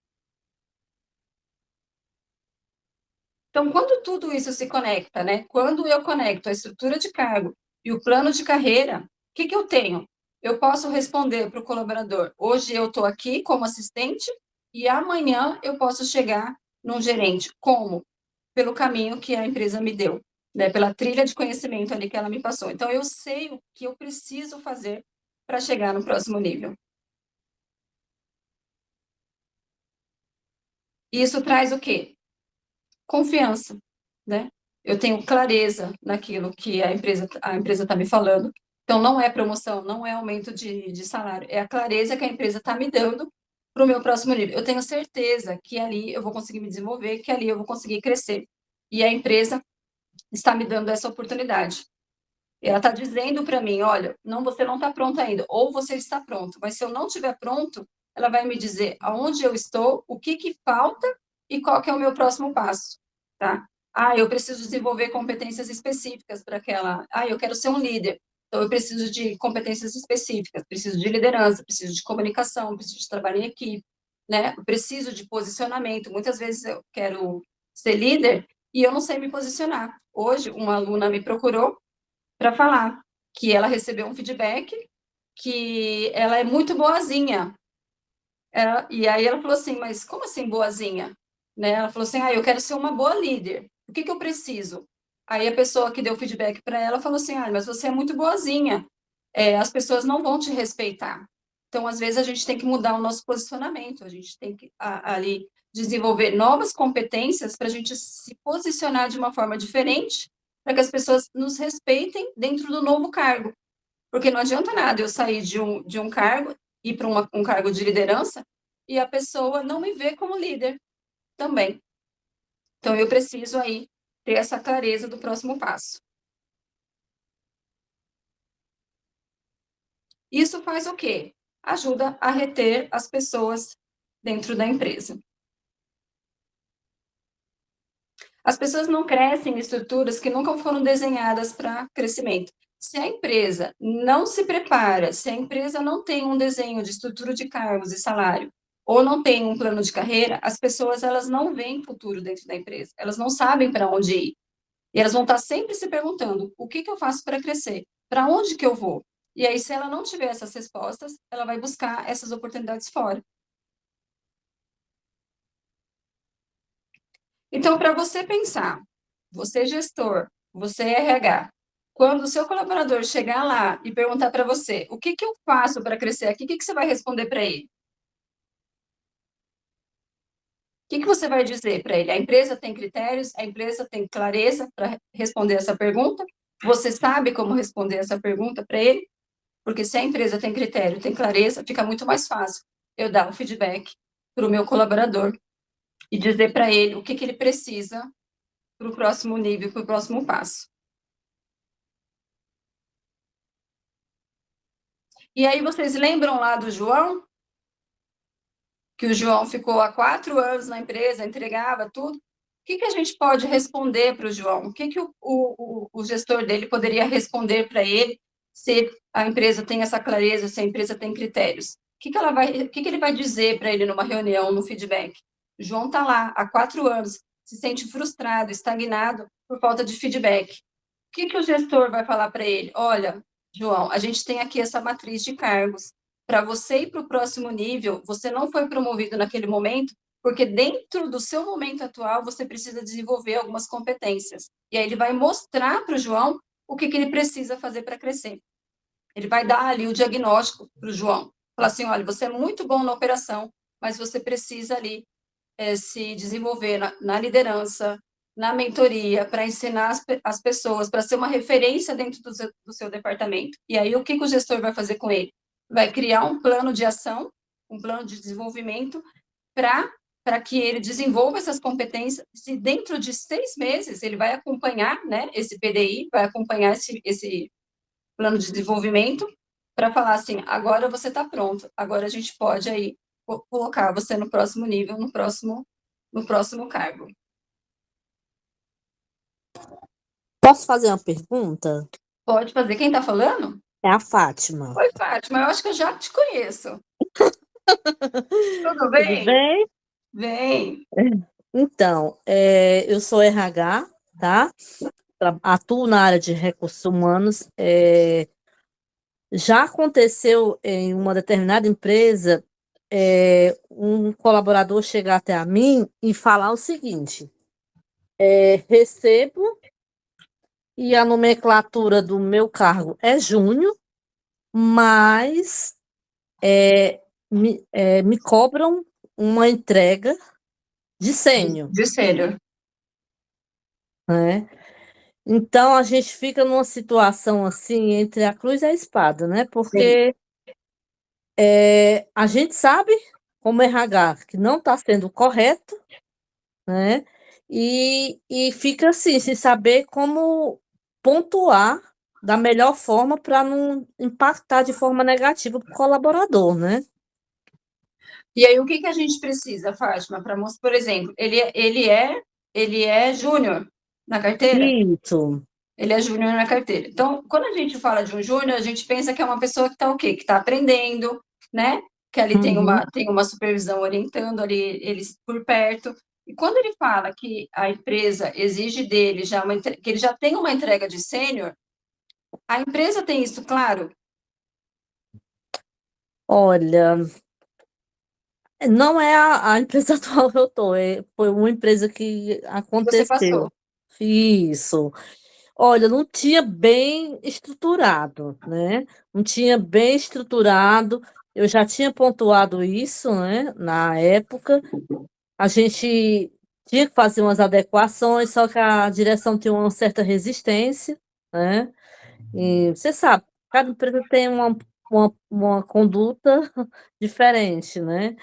Então, quando tudo isso se conecta, né? Quando eu conecto a estrutura de cargo e o plano de carreira, o que eu tenho? Eu posso responder para o colaborador: hoje eu estou aqui como assistente e amanhã eu posso chegar num gerente. Como? Pelo caminho que a empresa me deu, né? Pela trilha de conhecimento ali que ela me passou. Então, eu sei o que eu preciso fazer para chegar no próximo nível. E isso traz o quê? Confiança, né? Eu tenho clareza naquilo que a empresa está me falando. Então, não é promoção, não é aumento de salário, é a clareza que a empresa está me dando para o meu próximo nível. Eu tenho certeza que ali eu vou conseguir me desenvolver, que ali eu vou conseguir crescer. E a empresa está me dando essa oportunidade. Ela está dizendo para mim, olha, não, você não está pronto ainda, ou você está pronto, mas se eu não estiver pronto, ela vai me dizer aonde eu estou, o que falta e qual que é o meu próximo passo, tá? Eu preciso desenvolver competências específicas para aquela... eu quero ser um líder, então eu preciso de competências específicas, preciso de liderança, preciso de comunicação, preciso de trabalho em equipe, né? Eu preciso de posicionamento. Muitas vezes eu quero ser líder e eu não sei me posicionar. Hoje, uma aluna me procurou para falar que ela recebeu um feedback que ela é muito boazinha. E aí ela falou assim, mas como assim boazinha? Né? Ela falou assim, eu quero ser uma boa líder. O que eu preciso? Aí a pessoa que deu feedback para ela falou assim, mas você é muito boazinha. As pessoas não vão te respeitar. Então, às vezes, a gente tem que mudar o nosso posicionamento, a gente tem que ali desenvolver novas competências para a gente se posicionar de uma forma diferente, para que as pessoas nos respeitem dentro do novo cargo. Porque não adianta nada eu sair de um cargo, ir para um cargo de liderança, e a pessoa não me vê como líder também. Então, eu preciso aí ter essa clareza do próximo passo. Isso faz o quê? Ajuda a reter as pessoas dentro da empresa. As pessoas não crescem em estruturas que nunca foram desenhadas para crescimento. Se a empresa não se prepara, se a empresa não tem um desenho de estrutura de cargos e salário, ou não tem um plano de carreira, as pessoas elas não veem futuro dentro da empresa, elas não sabem para onde ir. E elas vão estar sempre se perguntando, o que eu faço para crescer? Para onde que eu vou? E aí, se ela não tiver essas respostas, ela vai buscar essas oportunidades fora. Então, para você pensar, você gestor, você RH, quando o seu colaborador chegar lá e perguntar para você, o que eu faço para crescer aqui, o que você vai responder para ele? O que você vai dizer para ele? A empresa tem critérios, a empresa tem clareza para responder essa pergunta, Você sabe como responder essa pergunta para ele? Porque se a empresa tem critério, tem clareza, fica muito mais fácil eu dar um feedback para o meu colaborador e dizer para ele o que ele precisa para o próximo nível, para o próximo passo. E aí, vocês lembram lá do João? Que o João ficou há 4 anos na empresa, entregava tudo. O que a gente pode responder para o João? O que o gestor dele poderia responder para ele se a empresa tem essa clareza, se a empresa tem critérios? O que ele vai dizer para ele numa reunião, no feedback? O João está lá há 4 anos, se sente frustrado, estagnado por falta de feedback. O que o gestor vai falar para ele? Olha, João, a gente tem aqui essa matriz de cargos. Para você ir para o próximo nível, você não foi promovido naquele momento, porque dentro do seu momento atual, você precisa desenvolver algumas competências. E aí ele vai mostrar para o João o que ele precisa fazer para crescer. Ele vai dar ali o diagnóstico para o João. Falar assim, olha, você é muito bom na operação, mas você precisa ali se desenvolver na liderança, na mentoria, para ensinar as pessoas, para ser uma referência dentro do seu departamento. E aí, o que o gestor vai fazer com ele? Vai criar um plano de ação, um plano de desenvolvimento, para que ele desenvolva essas competências, e dentro de 6 meses, ele vai acompanhar, né, esse PDI, vai acompanhar esse plano de desenvolvimento, para falar assim, agora você está pronto, agora a gente pode aí colocar você no próximo nível, no próximo cargo. Posso fazer uma pergunta? Pode fazer. Quem está falando? É a Fátima. Oi, Fátima, eu acho que eu já te conheço. Tudo bem? Tudo bem? Bem. Então, eu sou RH, tá? Atuo na área de recursos humanos. Já aconteceu em uma determinada empresa um colaborador chegar até a mim e falar o seguinte: recebo e a nomenclatura do meu cargo é júnior, mas me cobram uma entrega de sênior. De sênior. Né? Então, a gente fica numa situação assim, entre a cruz e a espada, né? Porque a gente sabe, como RH, que não está sendo correto, né? E fica assim, sem saber como pontuar da melhor forma para não impactar de forma negativa para o colaborador, né? E aí, o que a gente precisa, Fátima, para mostrar, por exemplo, ele é júnior na carteira? Isso. Ele é júnior na carteira. Então, quando a gente fala de um júnior, a gente pensa que é uma pessoa que está o quê? Que está aprendendo, né? Que ali tem uma supervisão orientando ali eles por perto. E quando ele fala que a empresa exige dele que ele já tem uma entrega de sênior, a empresa tem isso claro? Olha, não é a empresa atual que eu estou, foi uma empresa que Você aconteceu. passou. Isso. Olha, não tinha bem estruturado, né? Não tinha bem estruturado. Eu já tinha pontuado isso, né? Na época, a gente tinha que fazer umas adequações, só que a direção tinha uma certa resistência, né? E você sabe, cada empresa tem uma conduta diferente, né?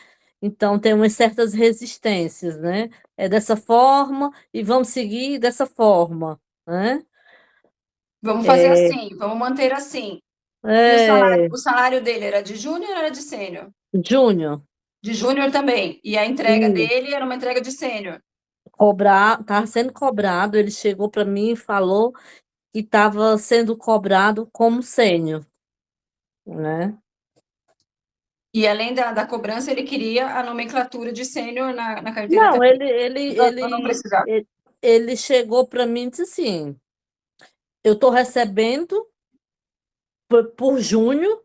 Então, tem umas certas resistências, né? É dessa forma e vamos seguir dessa forma, né? Vamos fazer assim, vamos manter assim. E o salário dele era de júnior ou era de sênior? Júnior, De júnior também. E a entrega dele era uma entrega de sênior. estava sendo cobrado, ele chegou para mim e falou que estava sendo cobrado como sênior, né? E além da cobrança, ele queria a nomenclatura de sênior na carteira Não, também. Eu não precisava. ele chegou para mim e disse assim: eu estou recebendo por junho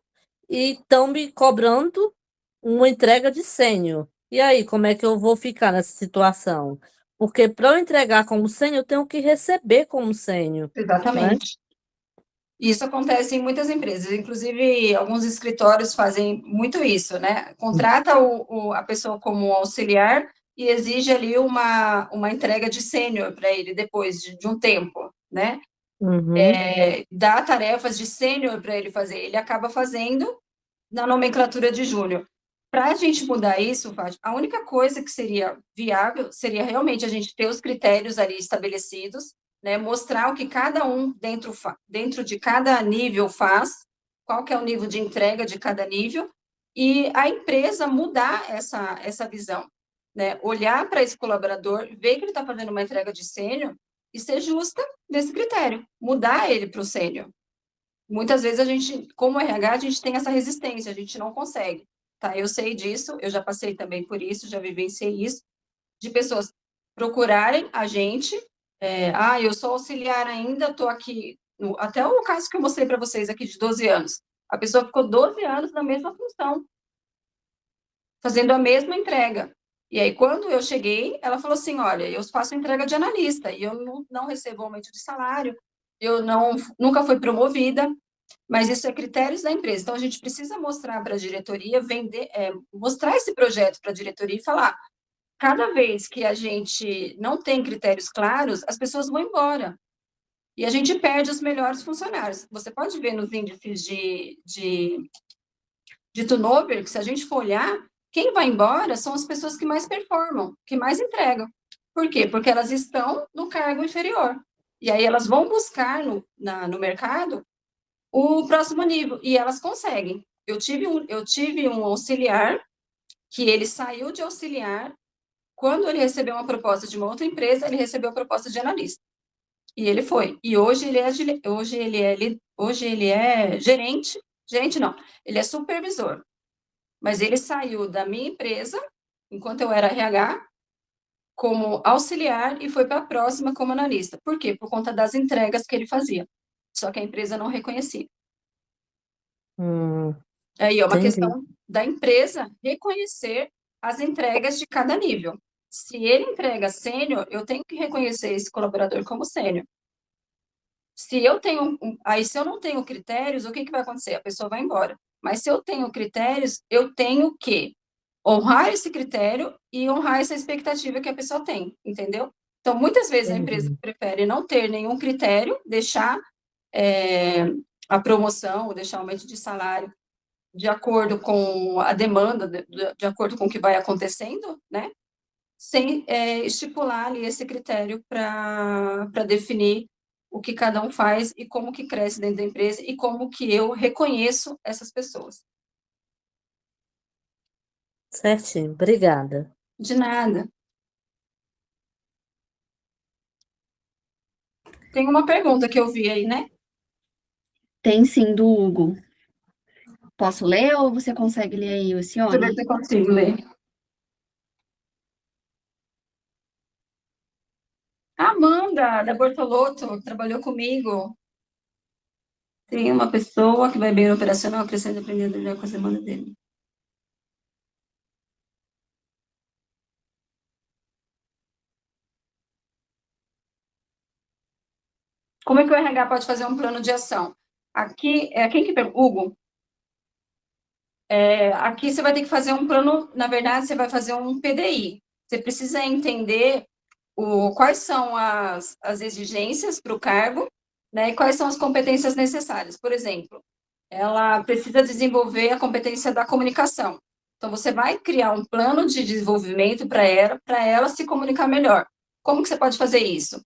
e estão me cobrando uma entrega de sênior. E aí, como é que eu vou ficar nessa situação? Porque para eu entregar como sênior, eu tenho que receber como sênior. Né? Exatamente. Isso acontece em muitas empresas, inclusive alguns escritórios fazem muito isso, né? Contrata a pessoa como auxiliar e exige ali uma entrega de sênior para ele depois de um tempo, né? Uhum. Dá tarefas de sênior para ele fazer, ele acaba fazendo na nomenclatura de júnior. Para a gente mudar isso, Fátima, a única coisa que seria viável seria realmente a gente ter os critérios ali estabelecidos, né, mostrar o que cada um dentro de cada nível faz, qual que é o nível de entrega de cada nível, e a empresa mudar essa visão, né, olhar para esse colaborador, ver que ele está fazendo uma entrega de sênior e ser justa nesse critério, mudar ele para o sênior. Muitas vezes a gente, como RH, a gente tem essa resistência, a gente não consegue, tá? Eu sei disso, eu já passei também por isso, já vivenciei isso, de pessoas procurarem a gente, eu sou auxiliar ainda, estou aqui, até o caso que eu mostrei para vocês aqui de 12 anos, a pessoa ficou 12 anos na mesma função, fazendo a mesma entrega. E aí, quando eu cheguei, ela falou assim, olha, eu faço entrega de analista, e eu não recebo aumento de salário, eu nunca fui promovida, mas isso é critérios da empresa. Então, a gente precisa mostrar para a diretoria, mostrar esse projeto para a diretoria e falar, cada vez que a gente não tem critérios claros, as pessoas vão embora. E a gente perde os melhores funcionários. Você pode ver nos índices de turnover, que se a gente for olhar, quem vai embora são as pessoas que mais performam, que mais entregam. Por quê? Porque elas estão no cargo inferior. E aí elas vão buscar no mercado o próximo nível, e elas conseguem. Eu tive um auxiliar, que ele saiu de auxiliar, quando ele recebeu uma proposta de uma outra empresa, ele recebeu a proposta de analista. E ele foi. E hoje ele é gerente não, ele é supervisor. Mas ele saiu da minha empresa, enquanto eu era RH, como auxiliar e foi para a próxima como analista. Por quê? Por conta das entregas que ele fazia. Só que a empresa não reconhecia. Aí é uma Entendi. questão da empresa reconhecer as entregas de cada nível. Se ele entrega sênior, eu tenho que reconhecer esse colaborador como sênior. Se eu não tenho critérios, o que vai acontecer? A pessoa vai embora. Mas se eu tenho critérios, eu tenho que honrar esse critério e honrar essa expectativa que a pessoa tem, entendeu? Então, muitas vezes a empresa prefere não ter nenhum critério, deixar a promoção, ou deixar o aumento de salário de acordo com a demanda, de acordo com o que vai acontecendo, né? Sem estipular ali esse critério para definir o que cada um faz e como que cresce dentro da empresa e como que eu reconheço essas pessoas. Certinho, obrigada. De nada. Tem uma pergunta que eu vi aí, né? Tem sim, do Hugo. Posso ler ou você consegue ler aí, Deixa eu ver Luciane? se eu consigo ler. A Amanda, da Bortolotto, trabalhou comigo. Tem uma pessoa que vai bem no operacional, crescendo e aprendendo melhor com a semana dele. Como é que o RH pode fazer um plano de ação? Aqui, quem que pergunta? Hugo. Aqui você vai ter que fazer um plano, na verdade, você vai fazer um PDI. Você precisa entender quais são as exigências para o cargo, né, e quais são as competências necessárias. Por exemplo, ela precisa desenvolver a competência da comunicação. Então, você vai criar um plano de desenvolvimento para ela se comunicar melhor. Como que você pode fazer isso?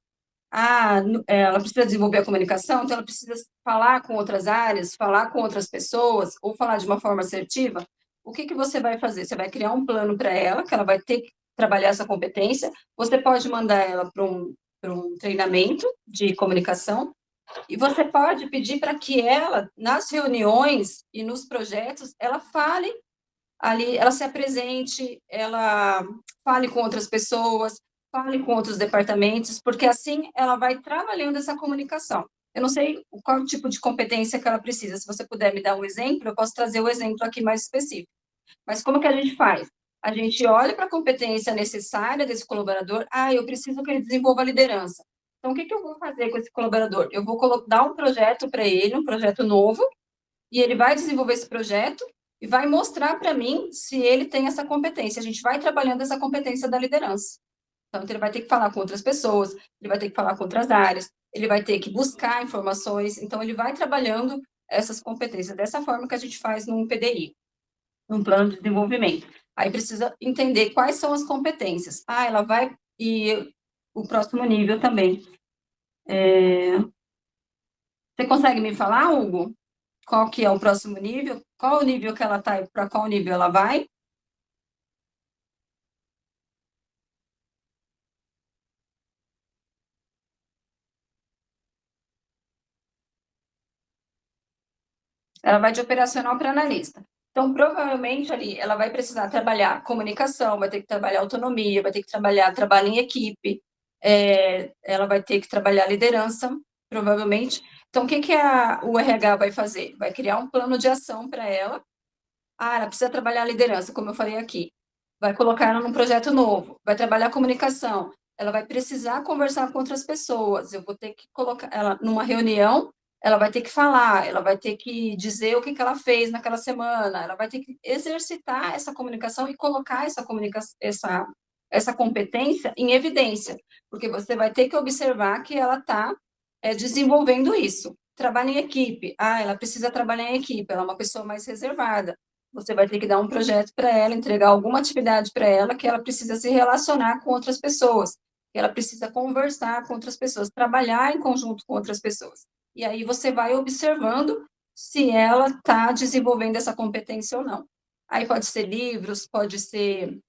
Ela precisa desenvolver a comunicação, então ela precisa falar com outras áreas, falar com outras pessoas, ou falar de uma forma assertiva. O que você vai fazer? Você vai criar um plano para ela, que ela vai ter que trabalhar essa competência. Você pode mandar ela para um treinamento de comunicação, e você pode pedir para que ela, nas reuniões e nos projetos, ela fale ali, ela se apresente, ela fale com outras pessoas, fale com outros departamentos, porque assim ela vai trabalhando essa comunicação. Eu não sei qual tipo de competência que ela precisa. Se você puder me dar um exemplo, eu posso trazer o exemplo aqui mais específico. Mas como que a gente faz? A gente olha para a competência necessária desse colaborador. Eu preciso que ele desenvolva a liderança. Então, o que eu vou fazer com esse colaborador? Eu vou dar um projeto para ele, um projeto novo, e ele vai desenvolver esse projeto e vai mostrar para mim se ele tem essa competência. A gente vai trabalhando essa competência da liderança. Então, ele vai ter que falar com outras pessoas, ele vai ter que falar com outras áreas, ele vai ter que buscar informações, então ele vai trabalhando essas competências, dessa forma que a gente faz num PDI, num plano de desenvolvimento. Aí precisa entender quais são as competências. Ela vai, e o próximo nível também. Você consegue me falar, Hugo? Qual que é o próximo nível? Qual o nível que ela está e para qual nível ela vai? Ela vai de operacional para analista. Então, provavelmente, ali, ela vai precisar trabalhar comunicação, vai ter que trabalhar autonomia, vai ter que trabalhar trabalho em equipe, ela vai ter que trabalhar liderança, provavelmente. Então, o que o RH vai fazer? Vai criar um plano de ação para ela. Ela precisa trabalhar liderança, como eu falei aqui. Vai colocar ela num projeto novo, vai trabalhar comunicação, ela vai precisar conversar com outras pessoas, eu vou ter que colocar ela numa reunião, ela vai ter que falar, ela vai ter que dizer o que ela fez naquela semana, ela vai ter que exercitar essa comunicação e colocar essa competência em evidência, porque você vai ter que observar que ela está desenvolvendo isso. Trabalho em equipe, ela precisa trabalhar em equipe, ela é uma pessoa mais reservada, você vai ter que dar um projeto para ela, entregar alguma atividade para ela, que ela precisa se relacionar com outras pessoas, que ela precisa conversar com outras pessoas, trabalhar em conjunto com outras pessoas. E aí você vai observando se ela está desenvolvendo essa competência ou não. Aí pode ser livros, pode ser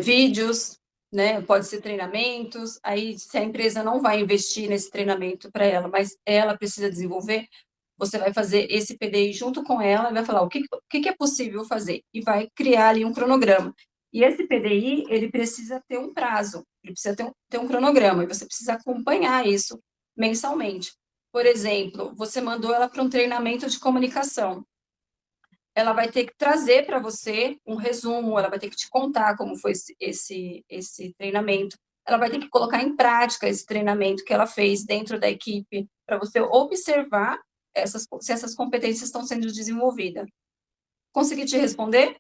vídeos, né? Pode ser treinamentos. Aí, se a empresa não vai investir nesse treinamento para ela, mas ela precisa desenvolver, você vai fazer esse PDI junto com ela e vai falar o que é possível fazer e vai criar ali um cronograma. E esse PDI, ele precisa ter um prazo, ele precisa ter um cronograma e você precisa acompanhar isso mensalmente. Por exemplo, você mandou ela para um treinamento de comunicação. Ela vai ter que trazer para você um resumo, ela vai ter que te contar como foi esse treinamento, ela vai ter que colocar em prática esse treinamento que ela fez dentro da equipe, para você observar se essas competências estão sendo desenvolvidas. Consegui te responder?